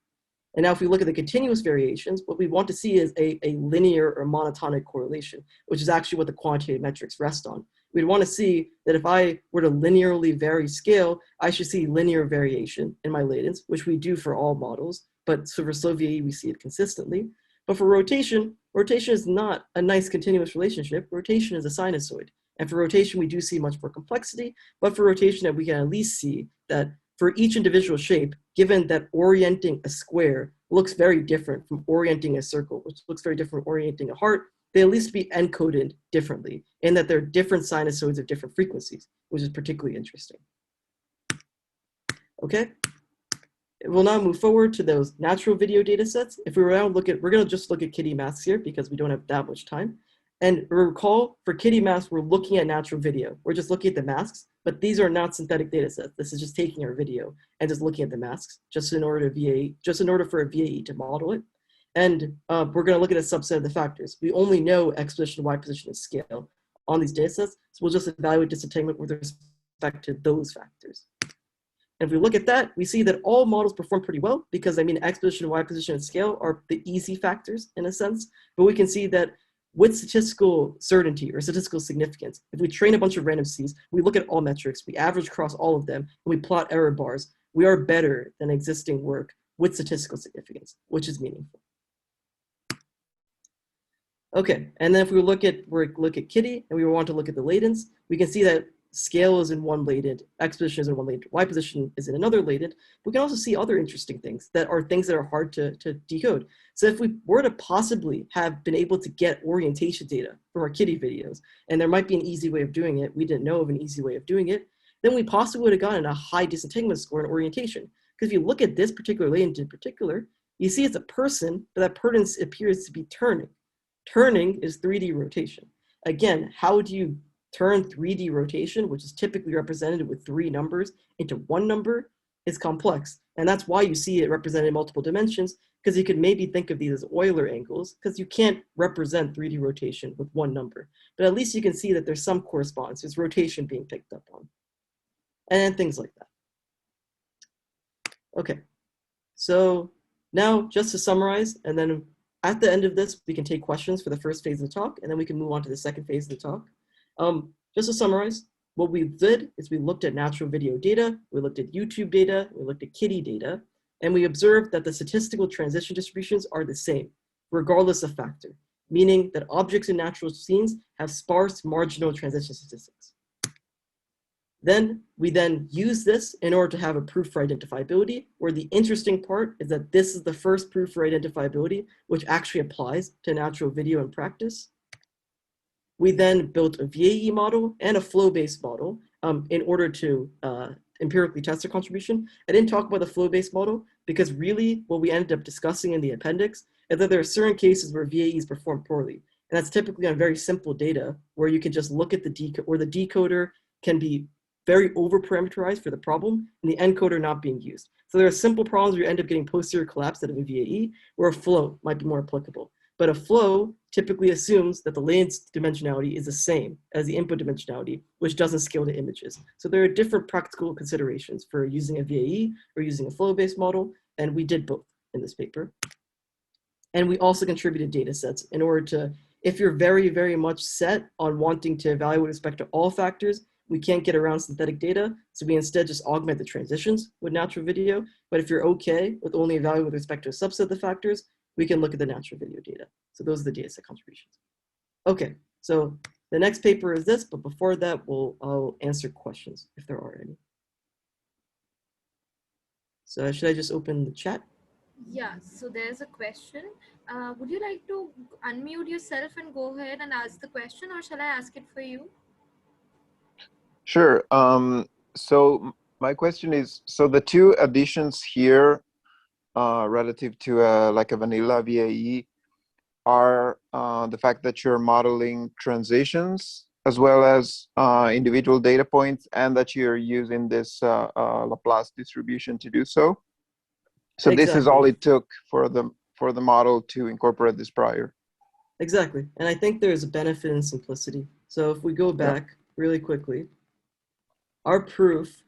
And now if we look at the continuous variations, what we want to see is a linear or monotonic correlation, which is actually what the quantitative metrics rest on. We'd want to see that if I were to linearly vary scale, I should see linear variation in my latents, which we do for all models. But so for slow VAE, we see it consistently. But for rotation is not a nice continuous relationship. Rotation is a sinusoid. And for rotation, we do see much more complexity, but for rotation that we can at least see that for each individual shape, given that orienting a square looks very different from orienting a circle, which looks very different from orienting a heart, they at least be encoded differently, in that they're different sinusoids of different frequencies, which is particularly interesting. Okay, we'll now move forward to those natural video data sets. If we were now we're gonna just look at kitty masks here because we don't have that much time. And recall, for kitty masks, we're looking at natural video. We're just looking at the masks, but these are not synthetic data sets. This is just taking our video and just looking at the masks, just in order for a VAE to model it. And we're gonna look at a subset of the factors. We only know X position, Y position, and scale on these data sets, so we'll just evaluate disentanglement with respect respect to those factors. And if we look at that, we see that all models perform pretty well because, I mean, x position, y position, and scale are the easy factors in a sense. But we can see that with statistical certainty or statistical significance, if we train a bunch of random Cs, we look at all metrics, we average across all of them, and we plot error bars, we are better than existing work with statistical significance, which is meaningful. Okay, and then if we look at Kitty and we want to look at the latents, we can see that scale is in one latent, x position is in one latent, y position is in another latent. We can also see other interesting things that are hard to decode. So if we were to possibly have been able to get orientation data from our Kitty videos, and there might be an easy way of doing it, we didn't know of an easy way of doing it, then we possibly would have gotten a high disentanglement score in orientation. Because if you look at this particular latent in particular, you see it's a person, but that person appears to be turning. Turning is 3D rotation. Again, how do you turn 3D rotation, which is typically represented with 3 numbers, into 1 number? Is complex. And that's why you see it represented in multiple dimensions, because you could maybe think of these as Euler angles, because you can't represent 3D rotation with 1 number. But at least you can see that there's some correspondence. There's rotation being picked up on. And things like that. Okay, so now just to summarize, and then at the end of this, we can take questions for the first phase of the talk, and then we can move on to the second phase of the talk. Just to summarize, what we did is we looked at natural video data, we looked at YouTube data, we looked at Kitty data, and we observed that the statistical transition distributions are the same, regardless of factor, meaning that objects in natural scenes have sparse marginal transition statistics. Then we use this in order to have a proof for identifiability, where the interesting part is that this is the first proof for identifiability, which actually applies to natural video in practice. We then built a VAE model and a flow-based model in order to empirically test the contribution. I didn't talk about the flow-based model because really what we ended up discussing in the appendix is that there are certain cases where VAEs perform poorly. And that's typically on very simple data where you can just look at the decoder can be very over-parameterized for the problem, and the encoder not being used. So there are simple problems where you end up getting posterior collapse out of a VAE, where a flow might be more applicable. But a flow typically assumes that the latent dimensionality is the same as the input dimensionality, which doesn't scale to images. So there are different practical considerations for using a VAE or using a flow-based model, and we did both in this paper. And we also contributed data sets in order to, if you're very, very much set on wanting to evaluate with respect to all factors, we can't get around synthetic data, so we instead just augment the transitions with natural video. But if you're okay with only evaluating with respect to a subset of the factors, we can look at the natural video data. So those are the data set contributions. Okay, so the next paper is this, but before that, I'll answer questions if there are any. So should I just open the chat? Yeah, so there's a question. Would you like to unmute yourself and go ahead and ask the question, or shall I ask it for you? Sure. So my question is, so the two additions here relative to like a vanilla VAE are the fact that you're modeling transitions as well as individual data points, and that you're using this Laplace distribution to do so. So Exactly. This is all it took for the model to incorporate this prior. Exactly, and I think there's a benefit in simplicity. So if we go back really quickly, our proof,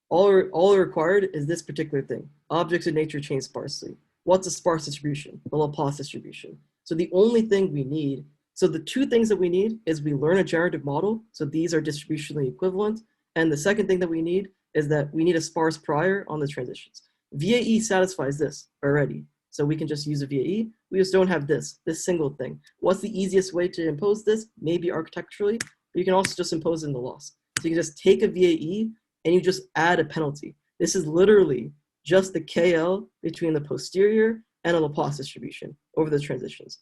all required is this particular thing. Objects in nature change sparsely. What's a sparse distribution? The Laplace distribution. So the only thing we need, so the two things that we need is we learn a generative model. So these are distributionally equivalent. And the second thing that we need is that we need a sparse prior on the transitions. VAE satisfies this already. So we can just use a VAE. We just don't have this single thing. What's the easiest way to impose this? Maybe architecturally, but you can also just impose it in the loss. So you can just take a VAE and you just add a penalty. This is literally just the KL between the posterior and a Laplace distribution over the transitions.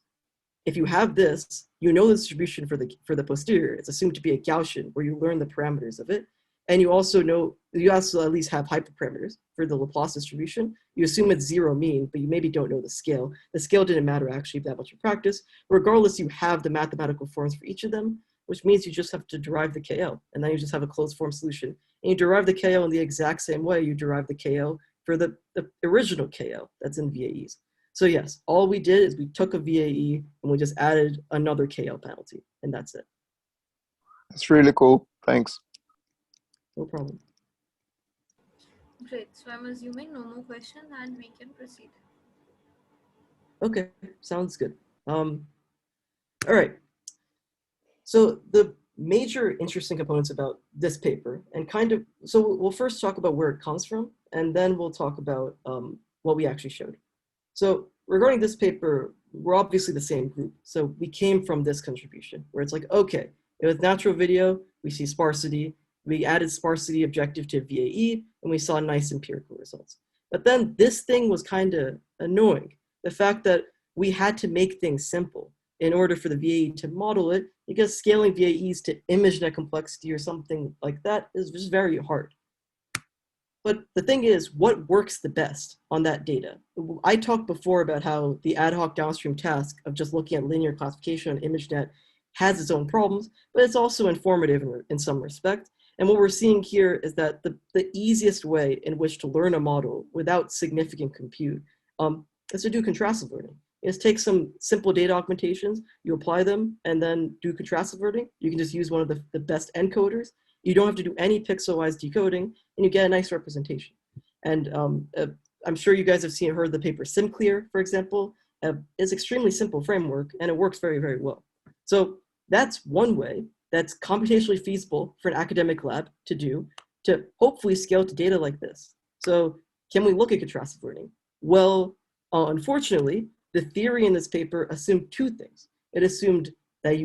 If you have this, you know the distribution for the posterior. It's assumed to be a Gaussian where you learn the parameters of it. And you also know, you also at least have hyperparameters for the Laplace distribution. You assume it's zero mean, but you maybe don't know the scale. The scale didn't matter actually that much in practice. Regardless, you have the mathematical forms for each of them, which means you just have to derive the KL, and then you just have a closed form solution. And you derive the KL in the exact same way you derive the KL for the original KL that's in VAEs. So yes, all we did is we took a VAE and we just added another KL penalty, and that's it. That's really cool. Thanks. No problem. Great. So I'm assuming no more questions and we can proceed. Okay, sounds good. All right. So the major interesting components about this paper and so we'll first talk about where it comes from, and then we'll talk about what we actually showed. So regarding this paper, we're obviously the same group. So we came from this contribution where it's like, okay, it was natural video, we see sparsity, we added sparsity objective to VAE, and we saw nice empirical results. But then this thing was kind of annoying. The fact that we had to make things simple in order for the VAE to model it, because scaling VAEs to ImageNet complexity or something like that is just very hard. But the thing is, what works the best on that data? I talked before about how the ad hoc downstream task of just looking at linear classification on ImageNet has its own problems, but it's also informative in some respect. And what we're seeing here is that the easiest way in which to learn a model without significant compute is to do contrastive learning. Is take some simple data augmentations, you apply them, and then do contrastive learning. You can just use one of the best encoders. You don't have to do any pixel-wise decoding, and you get a nice representation. And I'm sure you guys have heard the paper SimClear, for example. It's extremely simple framework, and it works very, very well. So that's one way that's computationally feasible for an academic lab to do to hopefully scale to data like this. So can we look at contrastive learning? Well, unfortunately, the theory in this paper assumed two things. It assumed that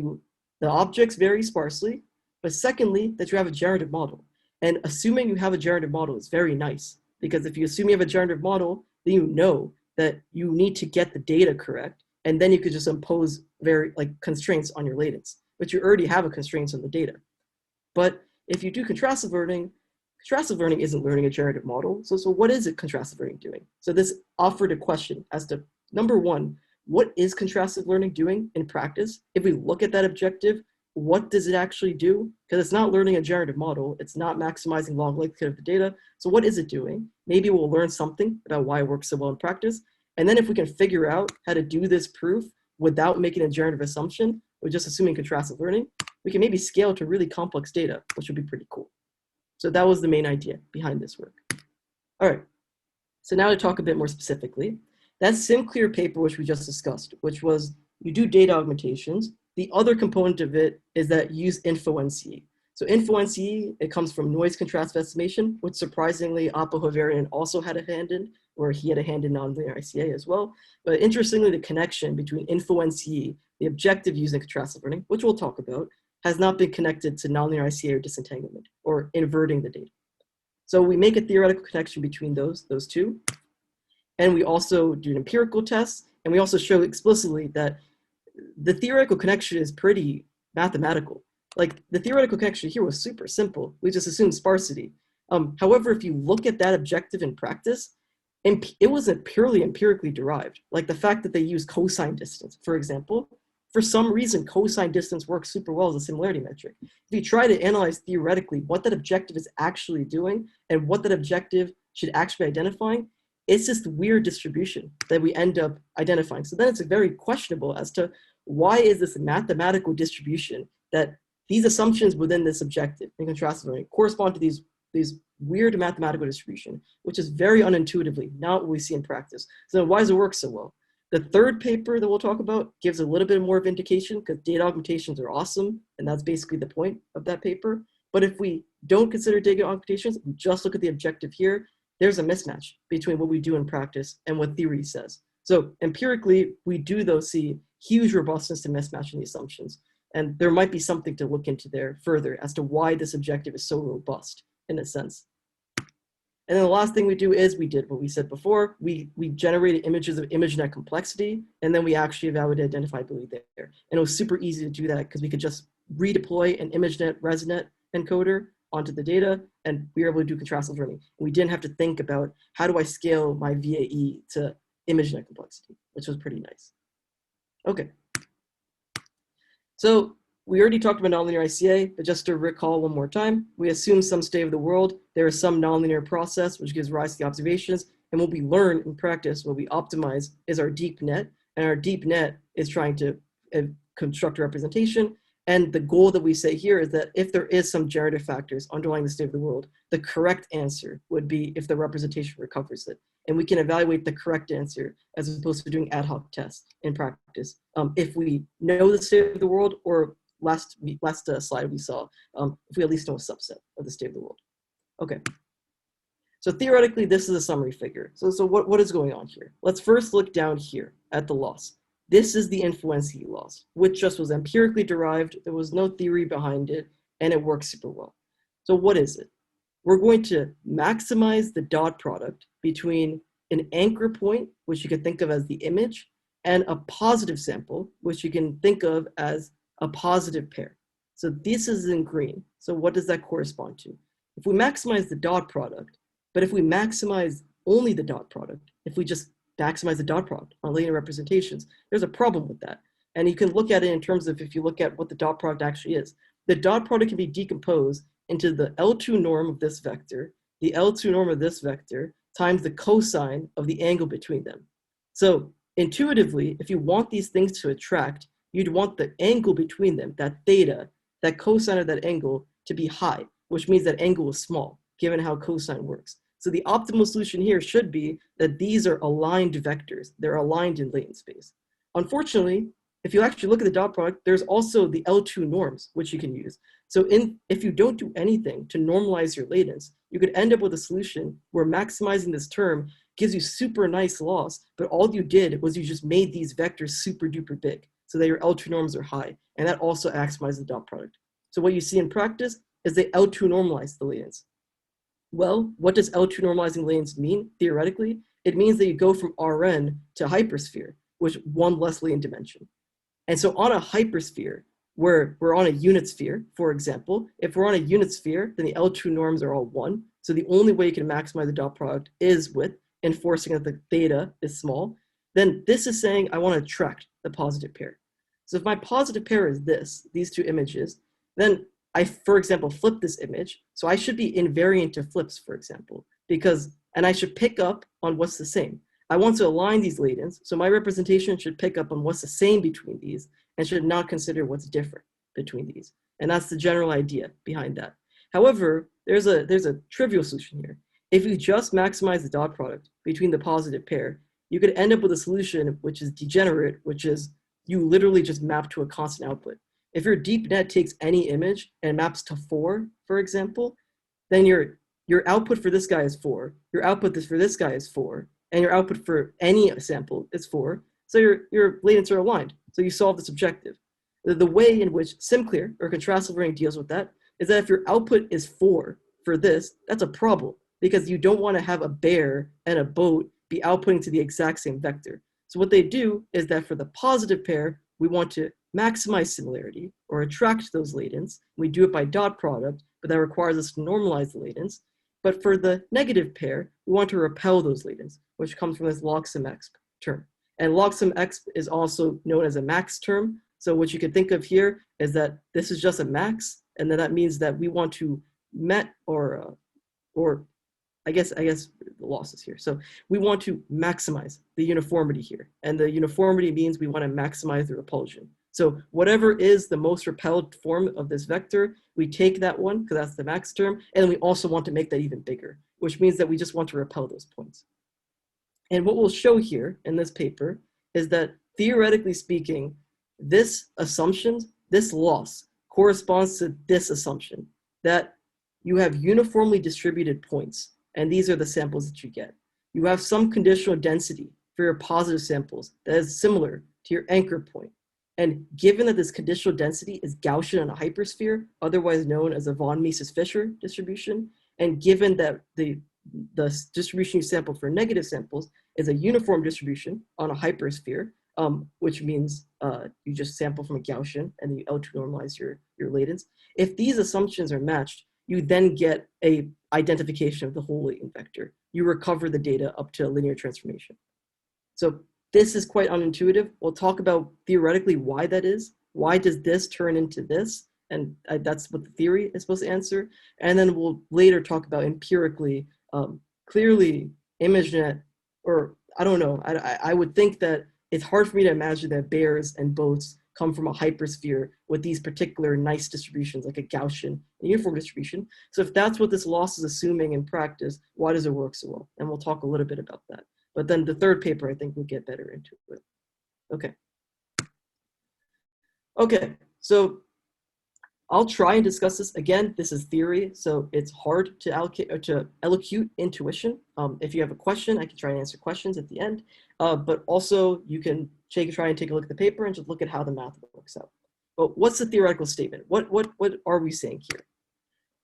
the objects vary sparsely, but secondly, that you have a generative model. And assuming you have a generative model is very nice, because if you assume you have a generative model, then you know that you need to get the data correct, and then you could just impose constraints on your latents, but you already have a constraints on the data. But if you do contrastive learning isn't learning a generative model. So what is it contrastive learning doing? So this offered a question as to, number one, what is contrastive learning doing in practice? If we look at that objective, what does it actually do? Because it's not learning a generative model. It's not maximizing log likelihood of the data. So what is it doing? Maybe we'll learn something about why it works so well in practice. And then if we can figure out how to do this proof without making a generative assumption, or just assuming contrastive learning, we can maybe scale to really complex data, which would be pretty cool. So that was the main idea behind this work. All right, so now to talk a bit more specifically, that SimClear paper, which we just discussed, which was you do data augmentations. The other component of it is that you use InfoNCE. So InfoNCE, it comes from noise contrastive estimation, which surprisingly Apo Hoverian also had a hand in, or he had a hand in nonlinear ICA as well. But interestingly, the connection between InfoNCE, the objective using contrastive learning, which we'll talk about, has not been connected to nonlinear ICA or disentanglement, or inverting the data. So we make a theoretical connection between those two. And we also do an empirical test, and we also show explicitly that the theoretical connection is pretty mathematical. Like the theoretical connection here was super simple. We just assumed sparsity. However, if you look at that objective in practice, it wasn't purely empirically derived. Like the fact that they use cosine distance, for example, for some reason, cosine distance works super well as a similarity metric. If you try to analyze theoretically what that objective is actually doing and what that objective should actually be identifying, it's just weird distribution that we end up identifying. So then it's very questionable as to why is this mathematical distribution that these assumptions within this objective in contrastive learning correspond to these weird mathematical distribution, which is very unintuitively not what we see in practice. So why does it work so well? The third paper that we'll talk about gives a little bit more of indication because data augmentations are awesome, and that's basically the point of that paper. But if we don't consider data augmentations, we just look at the objective here, there's a mismatch between what we do in practice and what theory says. So empirically, we do though see huge robustness to mismatch in the assumptions. And there might be something to look into there further as to why this objective is so robust in a sense. And then the last thing we do is we did what we said before. We generated images of ImageNet complexity, and then we actually evaluated identifiability there. And it was super easy to do that because we could just redeploy an ImageNet ResNet encoder onto the data, and we were able to do contrastive learning. We didn't have to think about how do I scale my VAE to ImageNet complexity, which was pretty nice. Okay. So we already talked about nonlinear ICA, but just to recall one more time, we assume some state of the world, there is some nonlinear process which gives rise to the observations, and what we learn in practice, what we optimize is our deep net, and our deep net is trying to construct a representation, And the goal that we say here is that if there is some generative factors underlying the state of the world, the correct answer would be if the representation recovers it. And we can evaluate the correct answer as opposed to doing ad hoc tests in practice. If we know the state of the world, or last slide we saw, if we at least know a subset of the state of the world. Okay. So theoretically, this is a summary figure. So what is going on here? Let's first look down here at the loss. This is the influence heat loss, which just was empirically derived. There was no theory behind it, and it works super well. So what is it? We're going to maximize the dot product between an anchor point, which you could think of as the image, and a positive sample, which you can think of as a positive pair. So this is in green. So what does that correspond to? If we maximize the dot product, but if we maximize only the dot product, if we just maximize the dot product on linear representations, there's a problem with that. And you can look at it in terms of if you look at what the dot product actually is. The dot product can be decomposed into the L2 norm of this vector, the L2 norm of this vector, times the cosine of the angle between them. So intuitively, if you want these things to attract, you'd want the angle between them, that theta, that cosine of that angle, to be high, which means that angle is small, given how cosine works. So the optimal solution here should be that these are aligned vectors. They're aligned in latent space. Unfortunately, if you actually look at the dot product, there's also the L2 norms, which you can use. So if you don't do anything to normalize your latents, you could end up with a solution where maximizing this term gives you super nice loss, but all you did was you just made these vectors super duper big so that your L2 norms are high, and that also maximizes the dot product. So what you see in practice is they L2 normalize the latents. Well, what does L2 normalizing latents mean, theoretically? It means that you go from Rn to hypersphere, which one less latent dimension. And so on a hypersphere, where we're on a unit sphere, for example, if we're on a unit sphere, then the L2 norms are all 1. So the only way you can maximize the dot product is with enforcing that the theta is small. Then this is saying I want to attract the positive pair. So if my positive pair is these two images, then I, for example, flip this image. So I should be invariant to flips, for example, and I should pick up on what's the same. I want to align these latents, so my representation should pick up on what's the same between these and should not consider what's different between these. And that's the general idea behind that. However, there's a trivial solution here. If you just maximize the dot product between the positive pair, you could end up with a solution which is degenerate, which is you literally just map to a constant output. If your deep net takes any image and maps to 4, for example, then your output for this guy is 4, your output for this guy is 4, and your output for any sample is 4. So your latents are aligned. So you solve this objective. The way in which SimClear or contrastive learning deals with that is that if your output is 4 for this, that's a problem because you don't want to have a bear and a boat be outputting to the exact same vector. So what they do is that for the positive pair, we want to maximize similarity or attract those latents. We do it by dot product, but that requires us to normalize the latents. But for the negative pair, we want to repel those latents, which comes from this log sum x term. And log sum x is also known as a max term. So what you could think of here is that this is just a max, and then that means that we want to I guess the loss is here. So we want to maximize the uniformity here. And the uniformity means we want to maximize the repulsion. So whatever is the most repelled form of this vector, we take that one because that's the max term. And then we also want to make that even bigger, which means that we just want to repel those points. And what we'll show here in this paper is that theoretically speaking, this assumption, this loss corresponds to this assumption that you have uniformly distributed points. And these are the samples that you get. You have some conditional density for your positive samples that is similar to your anchor point. And given that this conditional density is Gaussian on a hypersphere, otherwise known as a von Mises-Fisher distribution, and given that the distribution you sample for negative samples is a uniform distribution on a hypersphere, which means you just sample from a Gaussian and then you L2 normalize your latents. If these assumptions are matched, you then get a identification of the whole latent vector. You recover the data up to a linear transformation. So this is quite unintuitive. We'll talk about theoretically why that is. Why does this turn into this? And that's what the theory is supposed to answer. And then we'll later talk about empirically, clearly ImageNet, or I don't know, I would think that it's hard for me to imagine that bears and boats come from a hypersphere with these particular nice distributions, like a Gaussian uniform distribution. So if that's what this loss is assuming in practice, why does it work so well? And we'll talk a little bit about that. But then the third paper, I think we'll get better into it. Okay. Okay, so I'll try and discuss this. Again, this is theory, so it's hard to allocate or to elocute intuition. If you have a question, I can try and answer questions at the end. But also you can try and take a look at the paper and just look at how the math works out. But what's the theoretical statement? What are we saying here?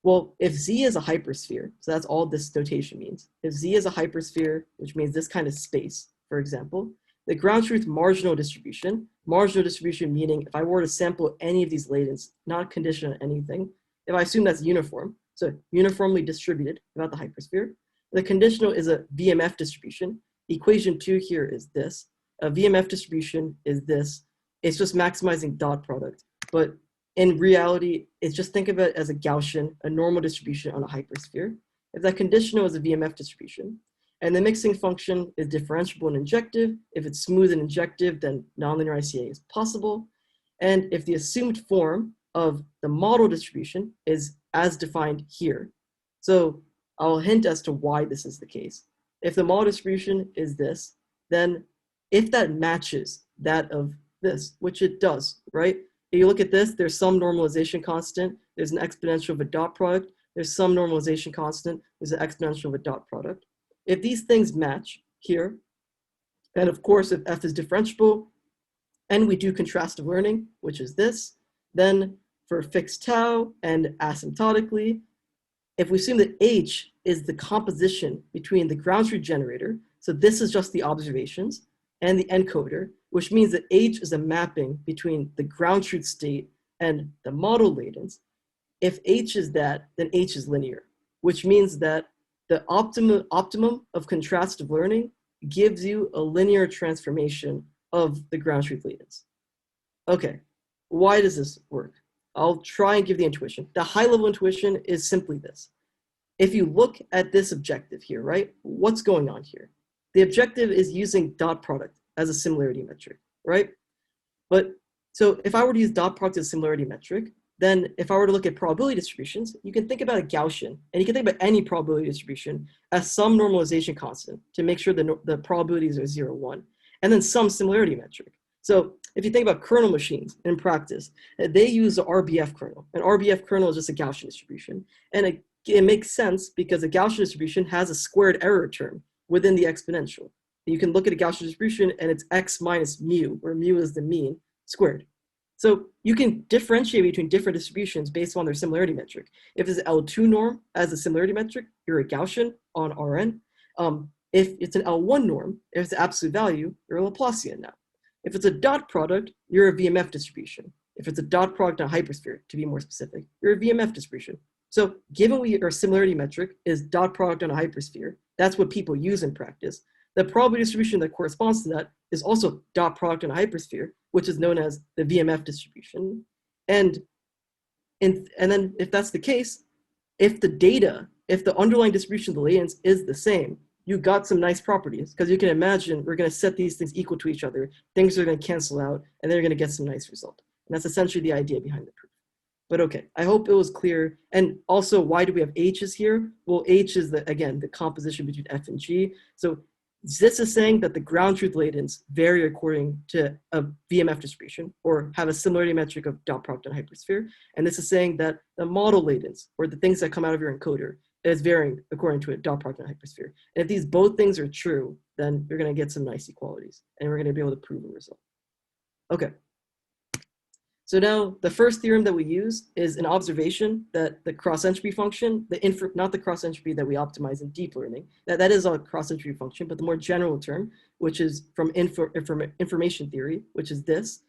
Well, if Z is a hypersphere, so that's all this notation means. If Z is a hypersphere, which means this kind of space, for example, the ground truth marginal distribution meaning if I were to sample any of these latents, not condition on anything, if I assume that's uniform, so uniformly distributed about the hypersphere, the conditional is a VMF distribution. Equation 2 here is this. A VMF distribution is this. It's just maximizing dot product. But in reality, it's just think of it as a Gaussian, a normal distribution on a hypersphere. If that conditional is a VMF distribution, and the mixing function is differentiable and injective. If it's smooth and injective, then nonlinear ICA is possible. And if the assumed form of the model distribution is as defined here. So I'll hint as to why this is the case. If the model distribution is this, then if that matches that of this, which it does, right? If you look at this, there's some normalization constant, there's an exponential of a dot product, there's some normalization constant, there's an exponential of a dot product. If these things match here, and of course, if F is differentiable, and we do contrastive learning, which is this, then for fixed tau and asymptotically, if we assume that H is the composition between the ground truth generator, so this is just the observations, and the encoder, which means that H is a mapping between the ground truth state and the model latents. If H is that, then H is linear, which means that the optimum of contrastive learning gives you a linear transformation of the ground truth latents. Okay, why does this work? I'll try and give the intuition. The high level intuition is simply this. If you look at this objective here, right, what's going on here? The objective is using dot product as a similarity metric, right? But so if I were to use dot product as a similarity metric, then if I were to look at probability distributions, you can think about a Gaussian, and you can think about any probability distribution as some normalization constant to make sure the probabilities are 0, 1, and then some similarity metric. So if you think about kernel machines in practice, they use the RBF kernel. An RBF kernel is just a Gaussian distribution. And it makes sense because a Gaussian distribution has a squared error term within the exponential. You can look at a Gaussian distribution and it's x minus mu, where mu is the mean, squared. So you can differentiate between different distributions based on their similarity metric. If it's L2 norm as a similarity metric, you're a Gaussian on Rn. If it's an L1 norm, if it's absolute value, you're a Laplacian now. If it's a dot product, you're a VMF distribution. If it's a dot product on a hypersphere, to be more specific, you're a VMF distribution. So given our similarity metric is dot product on a hypersphere, that's what people use in practice. The probability distribution that corresponds to that is also dot product on a hypersphere, which is known as the VMF distribution. And then if that's the case, if the underlying distribution of the latents is the same, you got some nice properties, because you can imagine we're going to set these things equal to each other, things are going to cancel out, and then you're going to get some nice result. And that's essentially the idea behind the proof. But okay, I hope it was clear. And also, why do we have H's here? Well, H is, again, the composition between F and G. So this is saying that the ground truth latents vary according to a VMF distribution, or have a similarity metric of dot product on hypersphere. And this is saying that the model latents, or the things that come out of your encoder, is varying according to a dot product on hypersphere. And if these both things are true, then you're going to get some nice equalities, and we're going to be able to prove a result. Okay. So now the first theorem that we use is an observation that the cross entropy function, not the cross entropy that we optimize in deep learning, that is a cross entropy function, but the more general term, which is from information theory, which is this,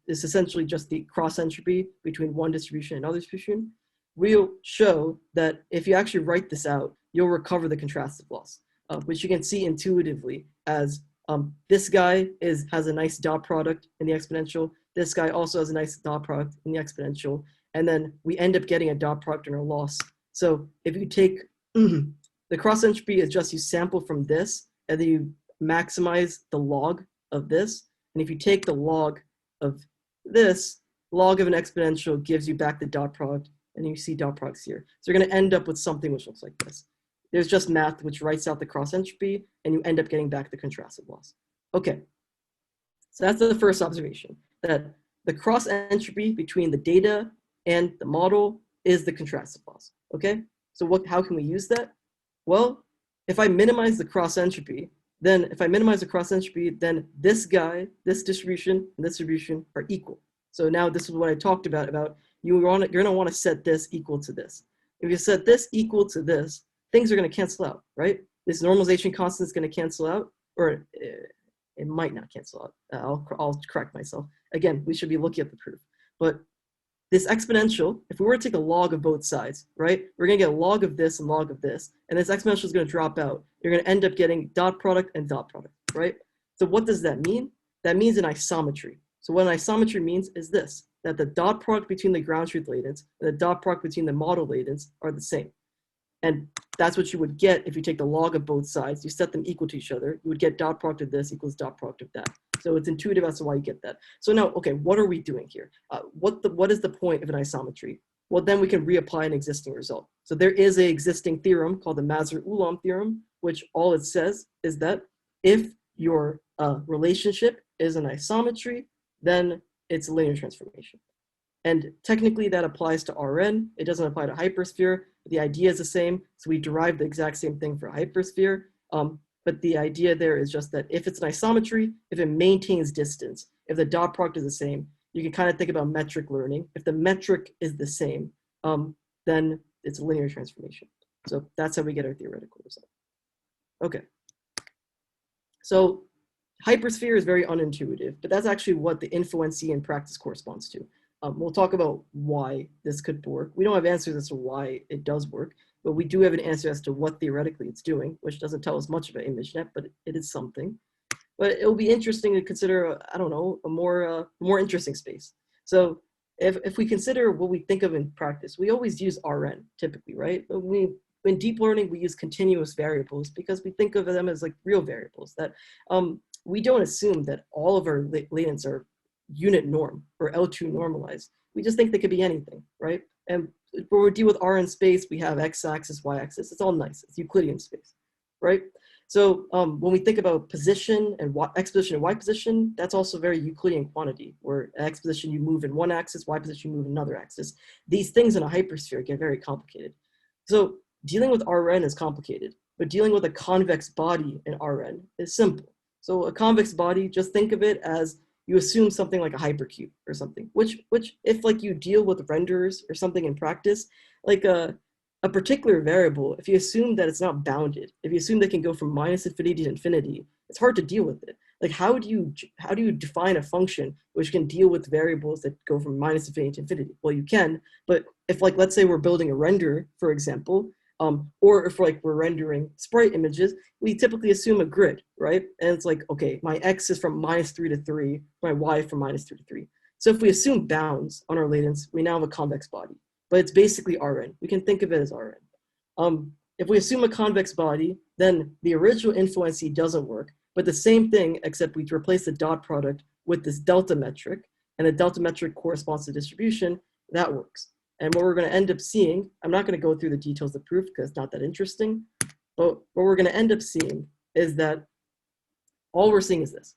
is essentially just the cross entropy between one distribution and another distribution. We'll show that if you actually write this out, you'll recover the contrastive loss, which you can see intuitively as this guy has a nice dot product in the exponential. This guy also has a nice dot product in the exponential. And then we end up getting a dot product in our loss. So if you take the cross entropy is just you sample from this, and then you maximize the log of this. And if you take the log of this, log of an exponential gives you back the dot product, and you see dot products here. So you're going to end up with something which looks like this. There's just math which writes out the cross entropy, and you end up getting back the contrastive loss. Okay, so that's the first observation, that the cross entropy between the data and the model is the contrastive loss. Okay, so how can we use that? Well, if I minimize the cross entropy, then this guy, this distribution, and this distribution are equal. So now this is what I talked about you're going to want to set this equal to this. If you set this equal to this, things are going to cancel out, right? This normalization constant is going to cancel out, or it might not cancel out. I'll correct myself. Again, we should be looking at the proof. But this exponential, if we were to take a log of both sides, right, we're going to get a log of this and log of this, and this exponential is going to drop out. You're going to end up getting dot product and dot product, right? So what does that mean? That means an isometry. So what an isometry means is this, that the dot product between the ground truth latents and the dot product between the model latents are the same. And that's what you would get if you take the log of both sides, you set them equal to each other, you would get dot product of this equals dot product of that. So it's intuitive as to why you get that. So now, okay, what are we doing here? What is the point of an isometry? Well, then we can reapply an existing result. So there is an existing theorem called the Mazur-Ulam theorem, which all it says is that if your relationship is an isometry, then it's a linear transformation. And technically that applies to Rn. It doesn't apply to hypersphere. The idea is the same. So we derive the exact same thing for hypersphere. But the idea there is just that if it's an isometry, if it maintains distance, if the dot product is the same, you can kind of think about metric learning. If the metric is the same, then it's a linear transformation. So that's how we get our theoretical result. Okay. So hypersphere is very unintuitive, but that's actually what the influency in practice corresponds to. We'll talk about why this could work. We don't have answers as to why it does work, but we do have an answer as to what theoretically it's doing, which doesn't tell us much about ImageNet, but it is something. But it'll be interesting to consider, I don't know, a more interesting space. So if we consider what we think of in practice, we always use Rn typically, right? But in deep learning, we use continuous variables because we think of them as like real variables that we don't assume that all of our latents are unit norm or L2 normalized. We just think they could be anything, right? And when we deal with Rn space, we have x-axis, y-axis. It's all nice. It's Euclidean space, right? So when we think about position and x position and y position, that's also very Euclidean quantity, where x position you move in one axis, y position you move in another axis. These things in a hypersphere get very complicated. So dealing with Rn is complicated, but dealing with a convex body in Rn is simple. So a convex body, just think of it as you assume something like a hypercube or something, which if like you deal with renderers or something in practice, like a particular variable, if you assume that it's not bounded, if you assume they can go from minus infinity to infinity, it's hard to deal with it. Like how do you define a function which can deal with variables that go from minus infinity to infinity? Well, you can, but if like, let's say we're building a renderer, for example, or if like we're rendering sprite images, we typically assume a grid, right? And it's like, okay, my x is from -3 to 3, my y from -3 to 3. So if we assume bounds on our latents, we now have a convex body, but it's basically Rn. We can think of it as Rn. If we assume a convex body, then the original influency doesn't work, but the same thing, except we replace the dot product with this delta metric, and the delta metric corresponds to distribution, that works. And what we're going to end up seeing, I'm not going to go through the details of the proof because it's not that interesting, but what we're going to end up seeing is that all we're seeing is this,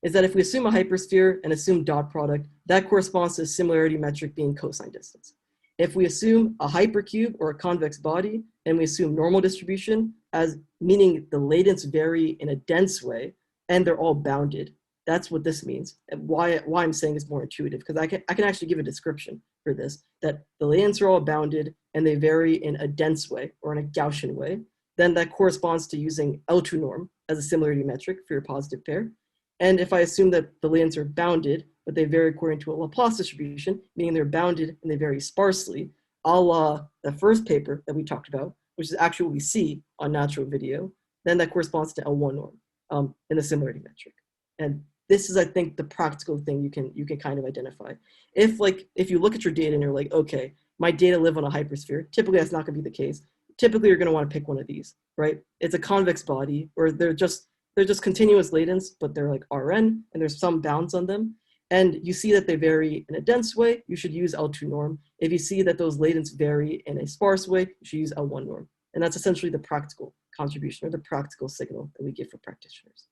is that if we assume a hypersphere and assume dot product, that corresponds to a similarity metric being cosine distance. If we assume a hypercube or a convex body, and we assume normal distribution as meaning the latents vary in a dense way, and they're all bounded, that's what this means. And why I'm saying it's more intuitive, because I can actually give a description for this, that the latents are all bounded and they vary in a dense way or in a Gaussian way. Then that corresponds to using L2 norm as a similarity metric for your positive pair. And if I assume that the latents are bounded, but they vary according to a Laplace distribution, meaning they're bounded and they vary sparsely, a la the first paper that we talked about, which is actually what we see on natural video, then that corresponds to L1 norm in the similarity metric. And this is, I think, the practical thing you can kind of identify. If you look at your data and you're like, okay, my data live on a hypersphere, typically that's not going to be the case. Typically you're going to want to pick one of these, right? It's a convex body, or they're just they're just continuous latents, but they're like Rn, and there's some bounds on them. And you see that they vary in a dense way, you should use L2 norm. If you see that those latents vary in a sparse way, you should use L1 norm. And that's essentially the practical contribution or the practical signal that we give for practitioners.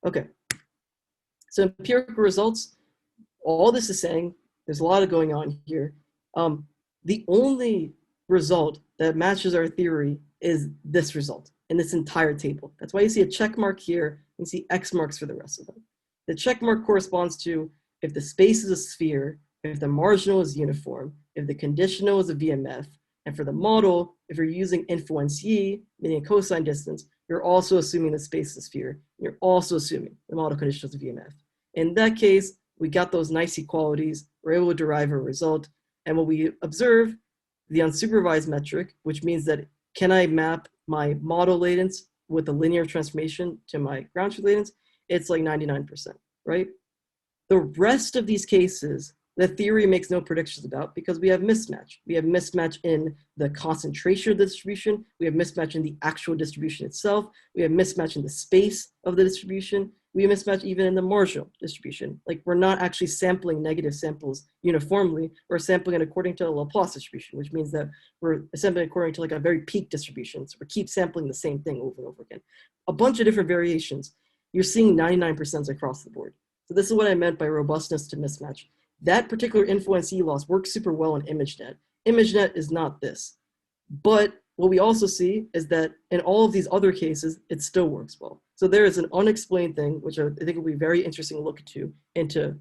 Okay, so empirical results, all this is saying, there's a lot of going on here. The only result that matches our theory is this result in this entire table. That's why you see a check mark here and you see X marks for the rest of them. The check mark corresponds to if the space is a sphere, if the marginal is uniform, if the conditional is a VMF, and for the model, if you're using influence Y, meaning a cosine distance, you're also assuming the space is a sphere. You're also assuming the model conditional is a VMF. In that case, we got those nice equalities, we're able to derive a result, and what we observe, the unsupervised metric, which means that can I map my model latents with a linear transformation to my ground truth latents? It's like 99%, right? The rest of these cases, the theory makes no predictions about because we have mismatch. We have mismatch in the concentration of the distribution. We have mismatch in the actual distribution itself. We have mismatch in the space of the distribution. We have mismatch even in the marginal distribution. Like we're not actually sampling negative samples uniformly. We're sampling it according to a Laplace distribution, which means that we're sampling according to like a very peak distribution. So we keep sampling the same thing over and over again. A bunch of different variations. You're seeing 99% across the board. So this is what I meant by robustness to mismatch. That particular influence E loss works super well in ImageNet. ImageNet is not this. But what we also see is that in all of these other cases, it still works well. So there is an unexplained thing, which I think will be very interesting to look into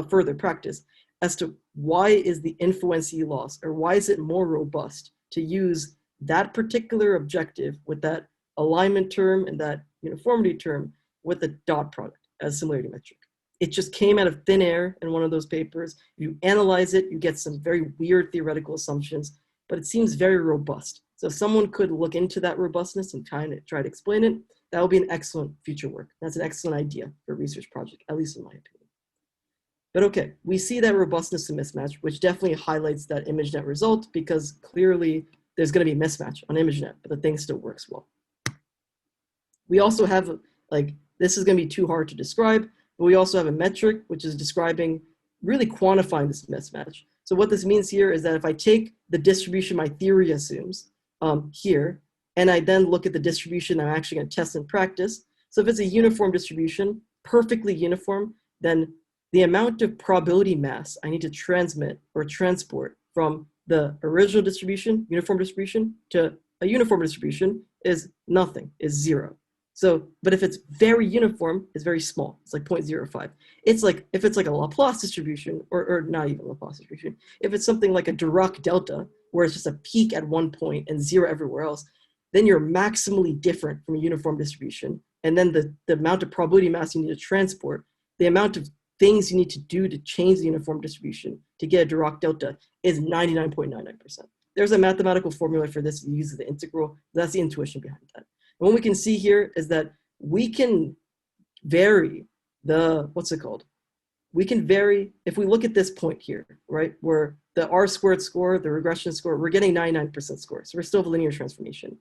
further practice, as to why is the influence E loss, or why is it more robust to use that particular objective with that alignment term and that uniformity term with the dot product as similarity metric. It just came out of thin air in one of those papers. You analyze it, you get some very weird theoretical assumptions, but it seems very robust. So if someone could look into that robustness and kind of try to explain it, that would be an excellent future work. That's an excellent idea for a research project, at least in my opinion. But okay, we see that robustness to mismatch, which definitely highlights that ImageNet result because clearly there's going to be mismatch on ImageNet, but the thing still works well. We also have, like, this is going to be too hard to describe, but we also have a metric which is describing, really quantifying this mismatch. So what this means here is that if I take the distribution my theory assumes here, and I then look at the distribution I'm actually going to test in practice. So if it's a uniform distribution, perfectly uniform, then the amount of probability mass I need to transmit or transport from the original distribution, uniform distribution, to a uniform distribution is nothing, is 0. So, but if it's very uniform, it's very small. It's like 0.05. It's like, if it's like a Laplace distribution, or not even Laplace distribution, if it's something like a Dirac delta, where it's just a peak at one point and 0 everywhere else, then you're maximally different from a uniform distribution. And then the amount of probability mass you need to transport, the amount of things you need to do to change the uniform distribution to get a Dirac delta is 99.99%. There's a mathematical formula for this. You use the integral. That's the intuition behind that. And what we can see here is that we can vary the, what's it called? We can vary, if we look at this point here, right, where the R² score, the regression score, we're getting 99% score. So we're still have a linear transformation.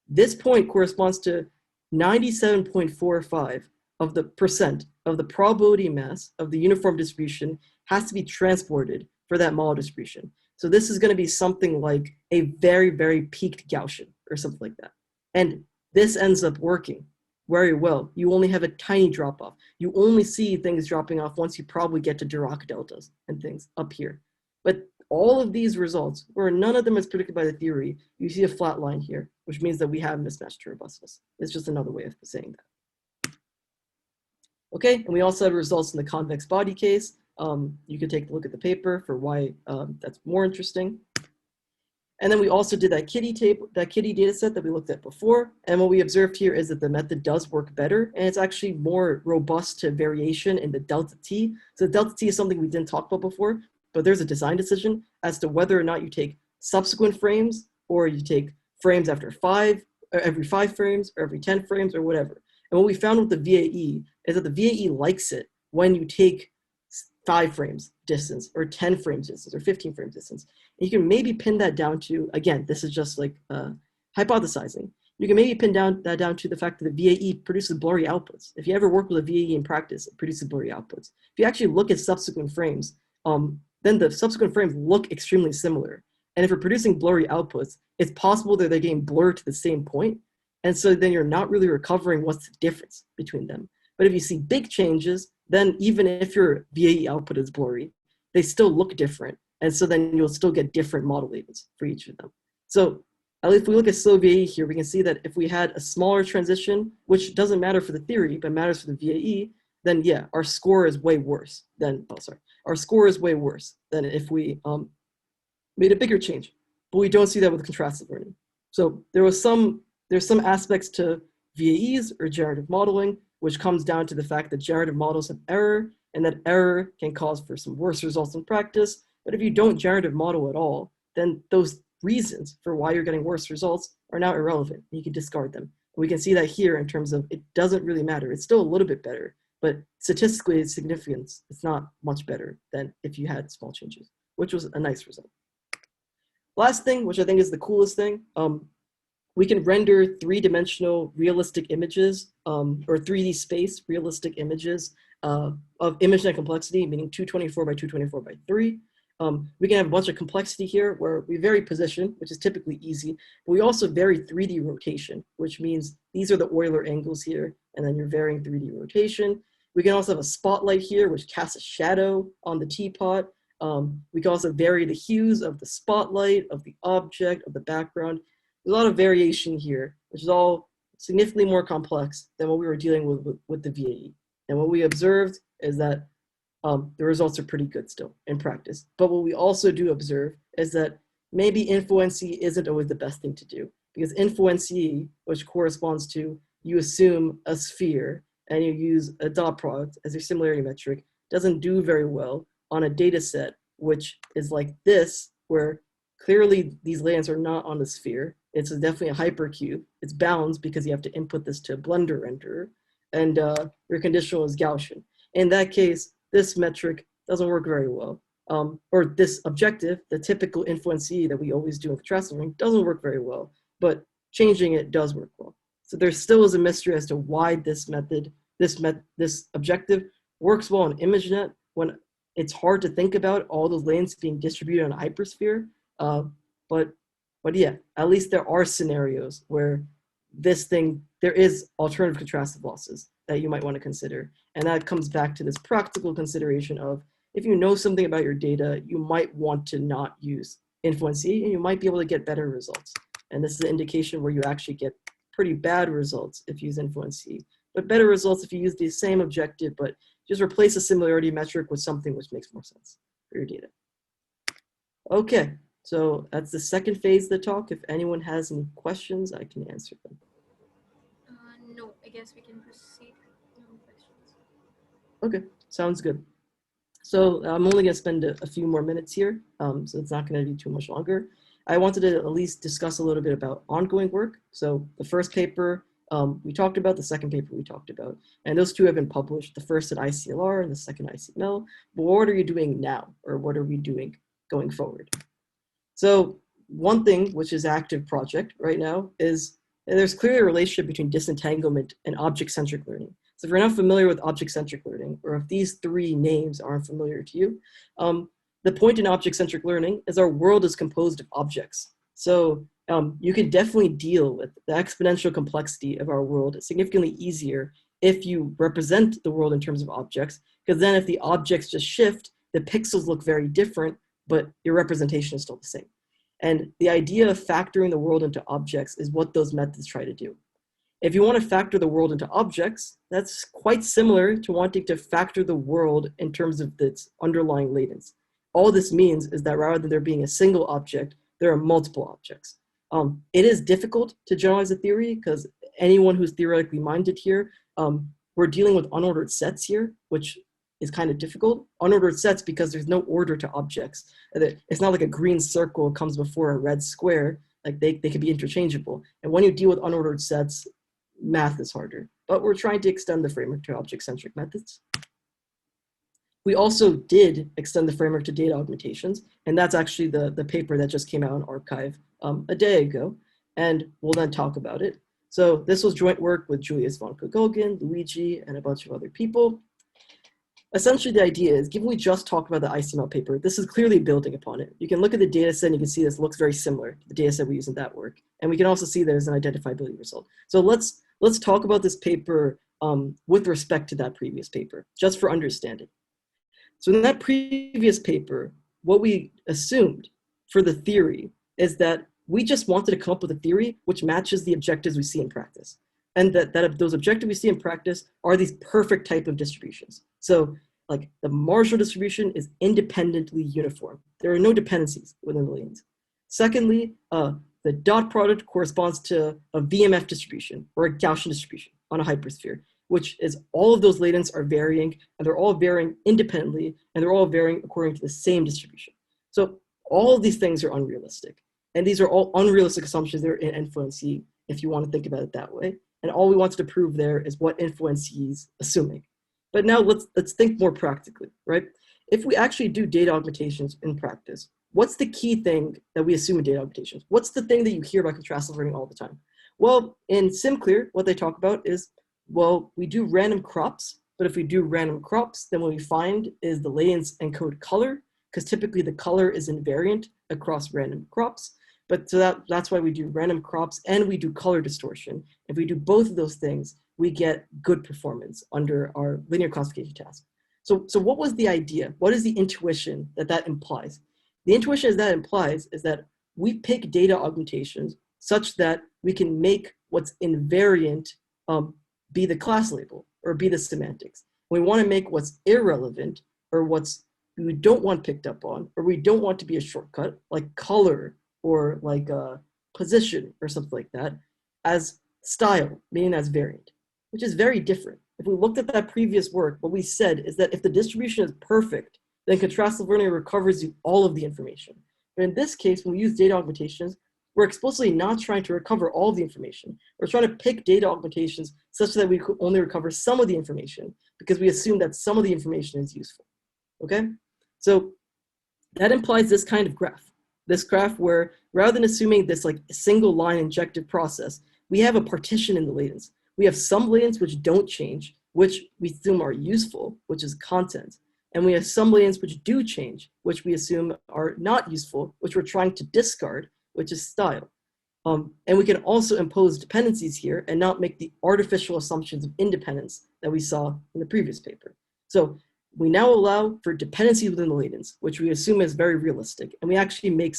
This point corresponds to 97.45 of the percent of the probability mass of the uniform distribution has to be transported for that model distribution. So this is going to be something like a very, very peaked Gaussian or something like that. And this ends up working very well. You only have a tiny drop off. You only see things dropping off once you probably get to Dirac deltas and things up here. But all of these results, where none of them is predicted by the theory, you see a flat line here, which means that we have mismatched robustness. It's just another way of saying that. Okay, and we also had results in the convex body case. You could take a look at the paper for why that's more interesting. And then we also did that kitty data set that we looked at before. And what we observed here is that the method does work better, and it's actually more robust to variation in the delta t. So delta t is something we didn't talk about before, but there's a design decision as to whether or not you take subsequent frames, or you take frames after 5, or every 5 frames, or every 10 frames, or whatever. And what we found with the VAE is that the VAE likes it when you take 5 frames distance, or 10 frames distance, or 15 frames distance. And you can maybe pin that down to, again, this is just like hypothesizing. you can maybe pin that down to the fact that the VAE produces blurry outputs. If you ever work with a VAE in practice, it produces blurry outputs. If you actually look at subsequent frames, then the subsequent frames look extremely similar. And if you're producing blurry outputs, it's possible that they're getting blurred to the same point. And so then you're not really recovering what's the difference between them. But if you see big changes, then even if your VAE output is blurry, they still look different. And so then you'll still get different model labels for each of them. So at least if we look at slow VAE here, we can see that if we had a smaller transition, which doesn't matter for the theory, but matters for the VAE, then yeah, our score is way worse than, our score is way worse than if we made a bigger change. But we don't see that with contrastive learning. So there's some aspects to VAEs or generative modeling, which comes down to the fact that generative models have error, and that error can cause for some worse results in practice. But if you don't generative model at all, then those reasons for why you're getting worse results are now irrelevant. You can discard them. We can see that here in terms of it doesn't really matter. It's still a little bit better, but statistically its significance, it's not much better than if you had small changes, which was a nice result. Last thing, which I think is the coolest thing, we can render three-dimensional realistic images or 3D space realistic images of ImageNet complexity, meaning 224 by 224 by 3. We can have a bunch of complexity here where we vary position, which is typically easy, but we also vary 3D rotation, which means these are the Euler angles here, and then you're varying 3D rotation. We can also have a spotlight here, which casts a shadow on the teapot. We can also vary the hues of the spotlight, of the object, of the background. There's a lot of variation here, which is all significantly more complex than what we were dealing with the VAE. And what we observed is that the results are pretty good still in practice. But what we also do observe is that maybe influency isn't always the best thing to do, because influency, which corresponds to you assume a sphere and you use a dot product as your similarity metric, doesn't do very well on a data set which is like this, where clearly these lands are not on the sphere. It's definitely a hypercube. It's bounds because you have to input this to a Blender renderer, and your conditional is Gaussian. In that case, this metric doesn't work very well. Or this objective, the typical influencee that we always do in contrastive learning, doesn't work very well, but changing it does work well. So there still is a mystery as to why this method, this objective works well in ImageNet when it's hard to think about all those lanes being distributed on a hypersphere. But yeah, at least there are scenarios where there is alternative contrastive losses that you might want to consider. And that comes back to this practical consideration of, if you know something about your data, you might want to not use influencee, and you might be able to get better results. And this is an indication where you actually get pretty bad results if you use influencee, but better results if you use the same objective, but just replace a similarity metric with something which makes more sense for your data. Okay, so that's the second phase of the talk. If anyone has any questions, I can answer them. No, I guess we can proceed. No questions. Okay, sounds good. So I'm only going to spend a few more minutes here, so it's not going to be too much longer. I wanted to at least discuss a little bit about ongoing work. So the first paper we talked about, the second paper we talked about, and those two have been published, the first at ICLR and the second ICML. But what are you doing now, or what are we doing going forward? So one thing which is active project right now is there's clearly a relationship between disentanglement and object-centric learning. So if you're not familiar with object-centric learning, or if these three names aren't familiar to you, the point in object-centric learning is our world is composed of objects. So you can definitely deal with the exponential complexity of our world significantly easier if you represent the world in terms of objects, because then if the objects just shift, the pixels look very different, but your representation is still the same. And the idea of factoring the world into objects is what those methods try to do. If you want to factor the world into objects, that's quite similar to wanting to factor the world in terms of its underlying latents. All this means is that rather than there being a single object, there are multiple objects. It is difficult to generalize a theory because anyone who's theoretically minded here, we're dealing with unordered sets here, which is kind of difficult. Unordered sets because there's no order to objects. It's not like a green circle comes before a red square. Like they can be interchangeable. And when you deal with unordered sets, math is harder. But we're trying to extend the framework to object-centric methods. We also did extend the framework to data augmentations, and that's actually the paper that just came out in arXiv a day ago, and we'll then talk about it. So this was joint work with Julius von Kogogen, Luigi, and a bunch of other people. Essentially, the idea is, given we just talked about the ICML paper, this is clearly building upon it. You can look at the data set and you can see this looks very similar to the data set we use in that work. And we can also see there's an identifiability result. So let's talk about this paper with respect to that previous paper, just for understanding. So in that previous paper, what we assumed for the theory is that we just wanted to come up with a theory which matches the objectives we see in practice. And that those objectives we see in practice are these perfect type of distributions. So like the marginal distribution is independently uniform. There are no dependencies within the lanes. Secondly, the dot product corresponds to a VMF distribution or a Gaussian distribution on a hypersphere, which is all of those latents are varying and they're all varying independently and they're all varying according to the same distribution. So all of these things are unrealistic. And these are all unrealistic assumptions that are in influence if you want to think about it that way. And all we wanted to prove there is what influence is assuming. But now let's think more practically, right? If we actually do data augmentations in practice, what's the key thing that we assume in data augmentations? What's the thing that you hear about contrastive learning all the time? Well, in SimClear, what they talk about is, well, we do random crops, but if we do random crops, then what we find is the latents encode color, because typically the color is invariant across random crops. But so that's why we do random crops and we do color distortion. If we do both of those things, we get good performance under our linear classification task. So what was the idea? What is the intuition that implies? The intuition is that implies is that we pick data augmentations such that we can make what's invariant be the class label or be the semantics. We want to make what's irrelevant or what's we don't want picked up on or we don't want to be a shortcut like color or like a position or something like that as style, meaning as variant, which is very different. If we looked at that previous work, what we said is that if the distribution is perfect, then contrastive learning recovers you all of the information. But in this case, when we use data augmentations, we're explicitly not trying to recover all the information. We're trying to pick data augmentations such that we could only recover some of the information because we assume that some of the information is useful, okay? So that implies this kind of graph. This graph where rather than assuming this like single line injective process, we have a partition in the latents. We have some latents which don't change, which we assume are useful, which is content. And we have some latents which do change, which we assume are not useful, which we're trying to discard, which is style. And we can also impose dependencies here and not make the artificial assumptions of independence that we saw in the previous paper. So we now allow for dependencies within the latents, which we assume is very realistic. And we actually make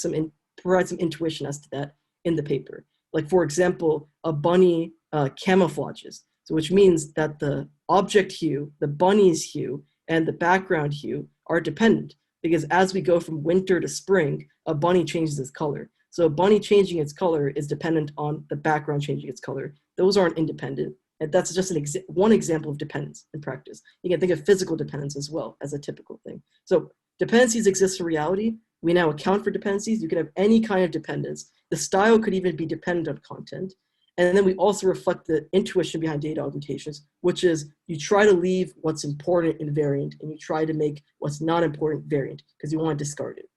provide some intuition as to that in the paper. Like for example, a bunny camouflages, so which means that the object hue, the bunny's hue, and the background hue are dependent because as we go from winter to spring, a bunny changes its color. So a bunny changing its color is dependent on the background changing its color. Those aren't independent. And that's just one example of dependence in practice. You can think of physical dependence as well as a typical thing. So dependencies exist in reality. We now account for dependencies. You can have any kind of dependence. The style could even be dependent on content. And then we also reflect the intuition behind data augmentations, which is you try to leave what's important invariant and you try to make what's not important variant because you want to discard it.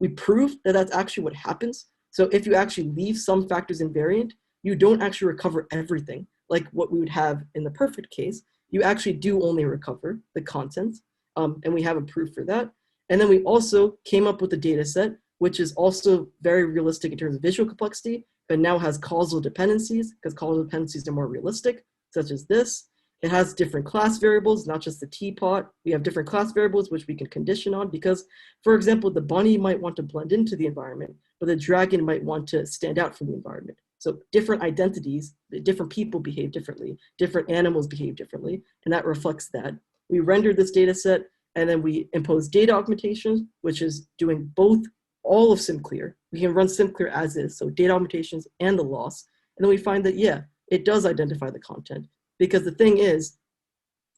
We prove that that's actually what happens. So if you actually leave some factors invariant, you don't actually recover everything like what we would have in the perfect case. You actually do only recover the content, and we have a proof for that. And then we also came up with a data set, which is also very realistic in terms of visual complexity, but now has causal dependencies because causal dependencies are more realistic, such as this. It has different class variables, not just the teapot. We have different class variables which we can condition on because, for example, the bunny might want to blend into the environment, but the dragon might want to stand out from the environment. So different identities, different people behave differently, different animals behave differently, and that reflects that. We render this data set, and then we impose data augmentations, which is doing both all of SimClear. We can run SimClear as is, so data augmentations and the loss, and then we find that, yeah, it does identify the content. Because the thing is,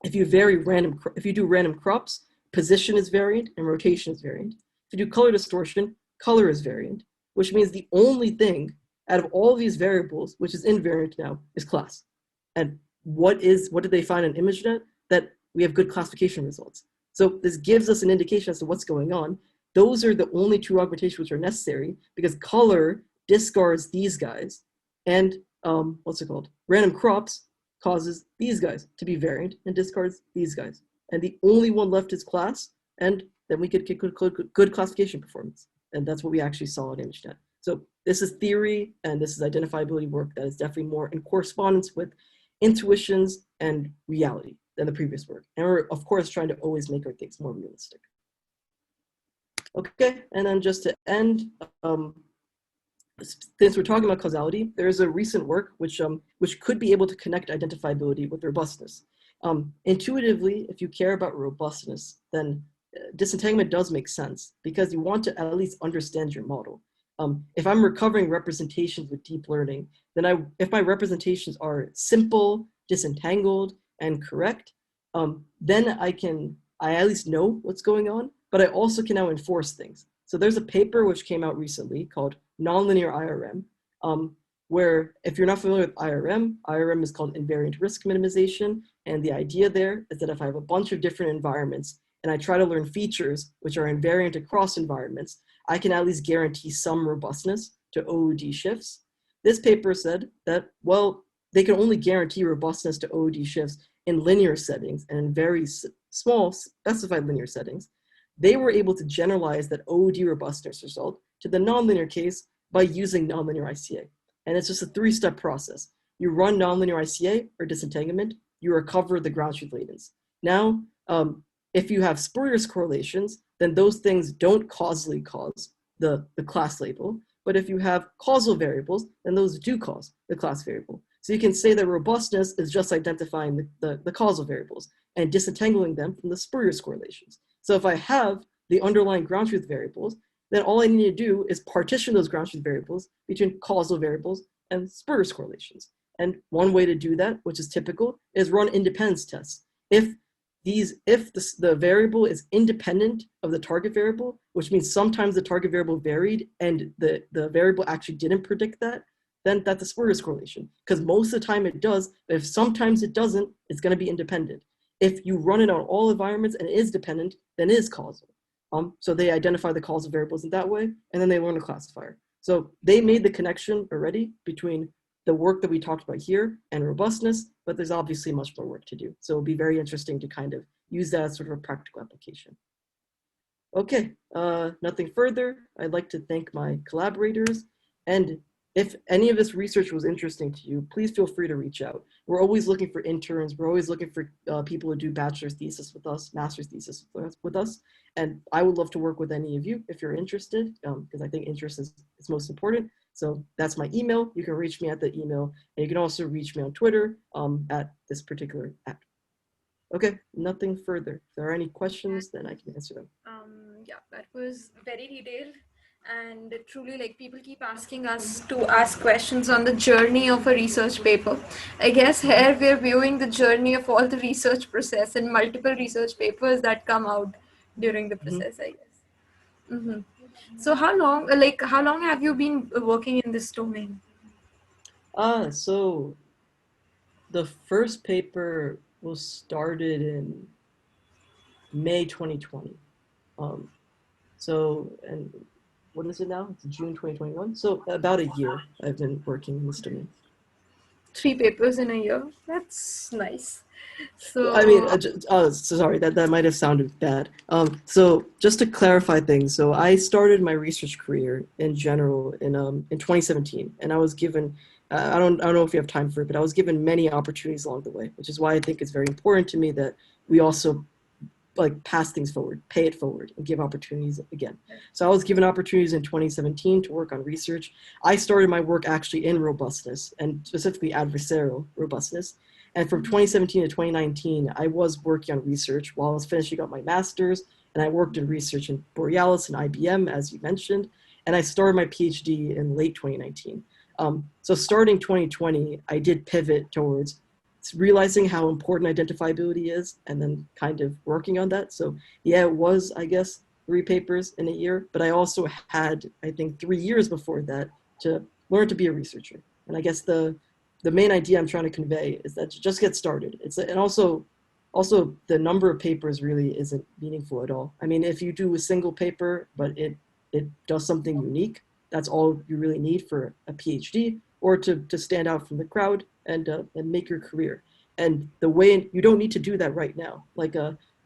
if you do random crops, position is variant and rotation is variant. If you do color distortion, color is variant, which means the only thing out of all of these variables, which is invariant now, is class. And what did they find in ImageNet? That we have good classification results. So this gives us an indication as to what's going on. Those are the only two augmentations which are necessary because color discards these guys and what's it called? Random crops causes these guys to be variant and discards these guys. And the only one left is class, and then we could get good classification performance. And that's what we actually saw at ImageNet. So this is theory, and this is identifiability work that is definitely more in correspondence with intuitions and reality than the previous work. And we're, of course, trying to always make our things more realistic. Okay, and then just to end, since we're talking about causality, there is a recent work which could be able to connect identifiability with robustness. Intuitively, if you care about robustness, then disentanglement does make sense because you want to at least understand your model. If I'm recovering representations with deep learning, then if my representations are simple, disentangled, and correct, then I at least know what's going on, but I also can now enforce things. So there's a paper which came out recently called Nonlinear IRM, where if you're not familiar with IRM is called invariant risk minimization. And the idea there is that if I have a bunch of different environments and I try to learn features which are invariant across environments, I can at least guarantee some robustness to OOD shifts. This paper said that, well, they can only guarantee robustness to OOD shifts in linear settings and in very small specified linear settings. They were able to generalize that OOD robustness result to the nonlinear case by using nonlinear ICA. And it's just a three-step process. You run nonlinear ICA or disentanglement, you recover the ground truth latents. Now, if you have spurious correlations, then those things don't causally cause the class label. But if you have causal variables, then those do cause the class variable. So you can say that robustness is just identifying the causal variables and disentangling them from the spurious correlations. So if I have the underlying ground truth variables, then all I need to do is partition those ground truth variables between causal variables and spurious correlations. And one way to do that, which is typical, is run independence tests. If the variable is independent of the target variable, which means sometimes the target variable varied and the variable actually didn't predict that, then that's a spurious correlation. Because most of the time it does, but if sometimes it doesn't, it's going to be independent. If you run it on all environments and it is dependent, then it is causal. So they identify the causal variables in that way, and then they learn a classifier. So they made the connection already between the work that we talked about here and robustness, but there's obviously much more work to do. So it'll be very interesting to kind of use that as sort of a practical application. Okay, nothing further. I'd like to thank my collaborators. And if any of this research was interesting to you, please feel free to reach out. We're always looking for interns. We're always looking for people who do bachelor's thesis with us, master's thesis with us. And I would love to work with any of you if you're interested, because I think interest is most important. So that's my email. You can reach me at the email. And you can also reach me on Twitter at this particular app. Okay, nothing further. If there are any questions, then I can answer them. Yeah, that was very detailed. And truly, like, people keep asking us to ask questions on the journey of a research paper. I guess here we're viewing the journey of all the research process and multiple research papers that come out during the process, I guess. So how long have you been working in this domain? So the first paper was started in May 2020. And what is it now? It's June 2021. So about a year I've been working in this domain. 3 papers in a year. That's nice. So I mean, so sorry, that might have sounded bad. So just to clarify things, so I started my research career in general in 2017, and I was given, I don't know if you have time for it, but I was given many opportunities along the way, which is why I think it's very important to me that we also like pass things forward, pay it forward, and give opportunities again. So I was given opportunities in 2017 to work on research. I started my work actually in robustness, and specifically adversarial robustness. And from 2017 to 2019, I was working on research while I was finishing up my master's, and I worked in research in Borealis and IBM, as you mentioned, and I started my PhD in late 2019. So starting 2020, I did pivot towards realizing how important identifiability is and then kind of working on that. So yeah, it was, I guess, 3 papers in a year, but I also had, I think, 3 years before that to learn to be a researcher. And I guess the main idea I'm trying to convey is that just get started. And also the number of papers really isn't meaningful at all. I mean, if you do a single paper, but it does something unique, that's all you really need for a PhD or to stand out from the crowd and make your career. And the way you don't need to do that right now. Like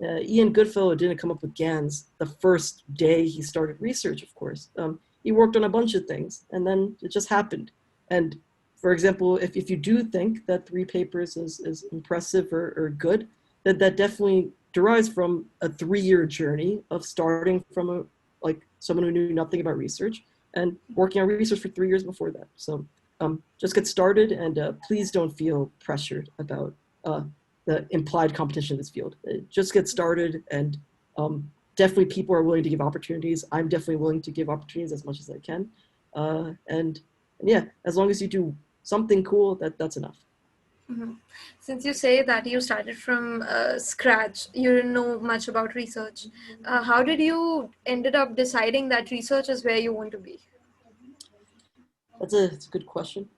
Ian Goodfellow didn't come up with GANs the first day he started research, of course. He worked on a bunch of things, and then it just happened. And for example, if you do think that 3 papers is impressive or good, that definitely derives from a 3-year journey of starting from like someone who knew nothing about research and working on research for 3 years before that. So just get started, and please don't feel pressured about the implied competition in this field. Just get started, and definitely people are willing to give opportunities. I'm definitely willing to give opportunities as much as I can. And yeah, as long as you do something cool, that's enough. Mm-hmm. Since you say that you started from scratch, you didn't know much about research. How did you ended up deciding that research is where you want to be? It's a good question.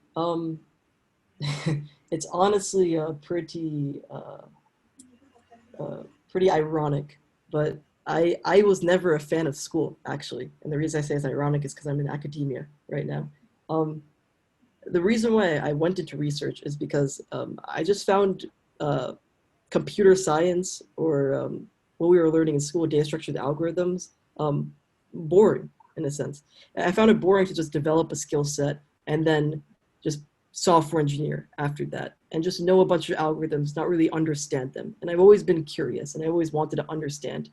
It's honestly pretty ironic, but I was never a fan of school, actually. And the reason I say it's ironic is because I'm in academia right now. The reason why I went into research is because I just found computer science, or what we were learning in school, data structured algorithms, boring in a sense. I found it boring to just develop a skill set and then just software engineer after that and just know a bunch of algorithms, not really understand them. And I've always been curious, and I always wanted to understand.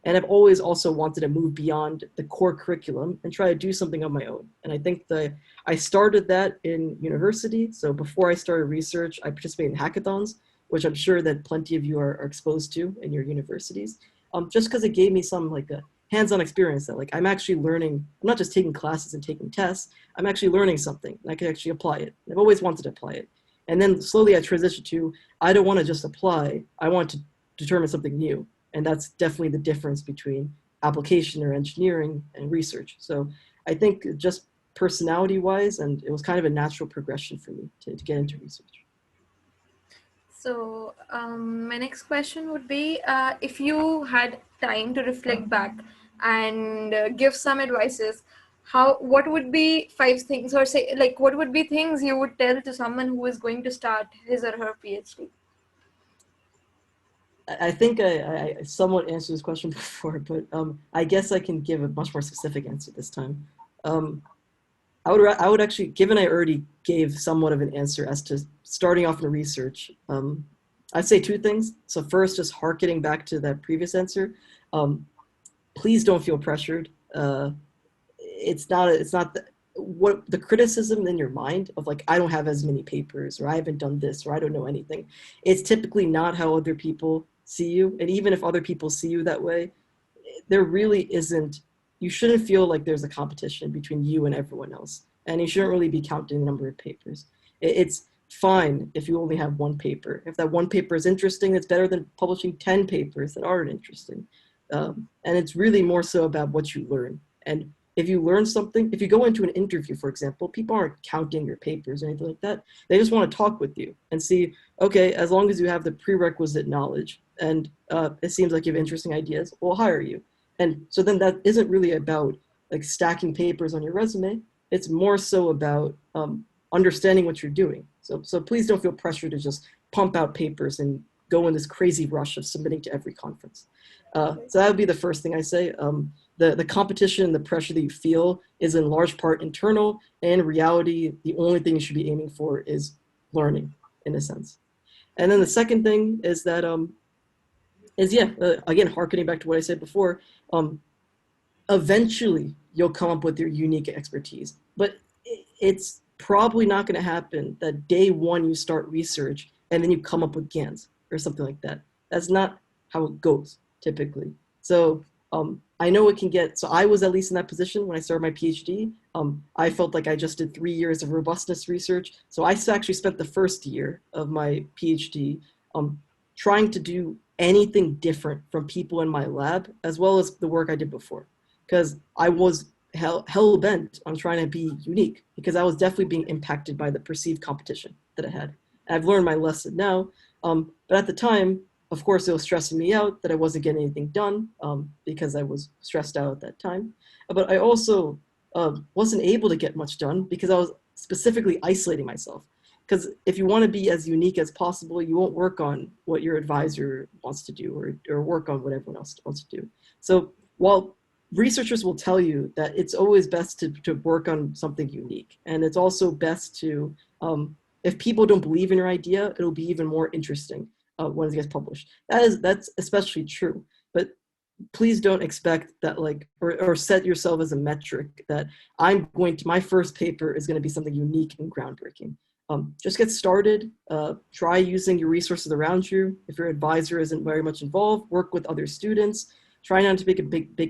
And I've always also wanted to move beyond the core curriculum and try to do something on my own. And I think that I started that in university. So before I started research, I participated in hackathons, which I'm sure that plenty of you are exposed to in your universities, just because it gave me some like a hands-on experience that like I'm actually learning. I'm not just taking classes and taking tests. I'm actually learning something, and I can actually apply it. I've always wanted to apply it. And then slowly I transitioned to, I don't want to just apply. I want to determine something new. And that's definitely the difference between application or engineering and research. So I think just personality-wise, and it was kind of a natural progression for me to get into research. So my next question would be, if you had time to reflect back and give some advices, what would be 5 things, or say like what would be things you would tell to someone who is going to start his or her PhD? I think I somewhat answered this question before, but I guess I can give a much more specific answer this time. I would actually, given I already gave somewhat of an answer as to starting off in research, I'd say 2 things. So first, just harkening back to that previous answer, please don't feel pressured. It's not what the criticism in your mind of like, I don't have as many papers, or I haven't done this, or I don't know anything. It's typically not how other people see you. And even if other people see you that way, there really isn't, you shouldn't feel like there's a competition between you and everyone else. And you shouldn't really be counting the number of papers. It's fine if you only have 1 paper. If that 1 paper is interesting, it's better than publishing 10 papers that aren't interesting. And it's really more so about what you learn. And if you learn something, if you go into an interview, for example, people aren't counting your papers or anything like that. They just want to talk with you and see, okay, as long as you have the prerequisite knowledge and it seems like you have interesting ideas, we'll hire you. And so then that isn't really about like stacking papers on your resume. It's more so about understanding what you're doing. So please don't feel pressure to just pump out papers and go in this crazy rush of submitting to every conference. So that would be the first thing I say. The competition and the pressure that you feel is in large part internal, and in reality, the only thing you should be aiming for is learning, in a sense. And then the second thing is that, again, harkening back to what I said before, eventually you'll come up with your unique expertise. But it's probably not going to happen that day 1 you start research and then you come up with GANs or something like that. That's not how it goes, typically. So I know it can get, so I was at least in that position when I started my PhD. I felt like I just did 3 years of robustness research. So I actually spent the first year of my PhD trying to do anything different from people in my lab, as well as the work I did before. Because I was hell-bent on trying to be unique, because I was definitely being impacted by the perceived competition that I had. And I've learned my lesson now, but at the time, of course, it was stressing me out that I wasn't getting anything done because I was stressed out at that time. But I also wasn't able to get much done because specifically isolating myself. Because if you want to be as unique as possible, you won't work on what your advisor wants to do or work on what everyone else wants to do. So while researchers will tell you that it's always best to work on something unique, and it's also best to, if people don't believe in your idea, it'll be even more interesting when it gets published. That's especially true. But please don't expect that, like, or set yourself as a metric that my first paper is going to be something unique and groundbreaking. Just get started, try using your resources around you. If your advisor isn't very much involved, work with other students. Try not to make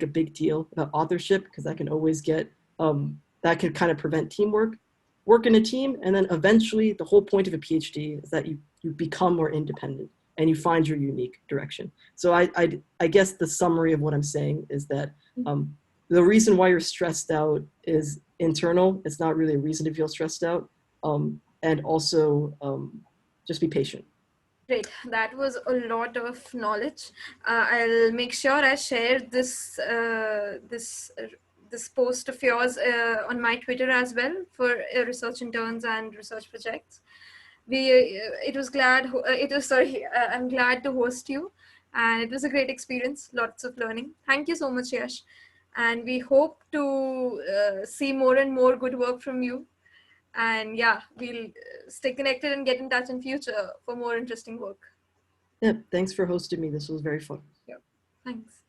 a big deal about authorship, because that can always get, that can kind of prevent teamwork. Work in a team, and then eventually the whole point of a PhD is that you become more independent and you find your unique direction. So I guess the summary of what I'm saying is that the reason why you're stressed out is internal. It's not really a reason to feel stressed out. And also just be patient. Great, that was a lot of knowledge. I'll make sure I share this this post of yours on my Twitter as well for research interns and research projects. I'm glad to host you, and it was a great experience. Lots of learning. Thank you so much, Yash, and we hope to see more and more good work from you. And yeah, we'll stay connected and get in touch in future for more interesting work. Yeah, thanks for hosting me. This was very fun. Yeah, thanks.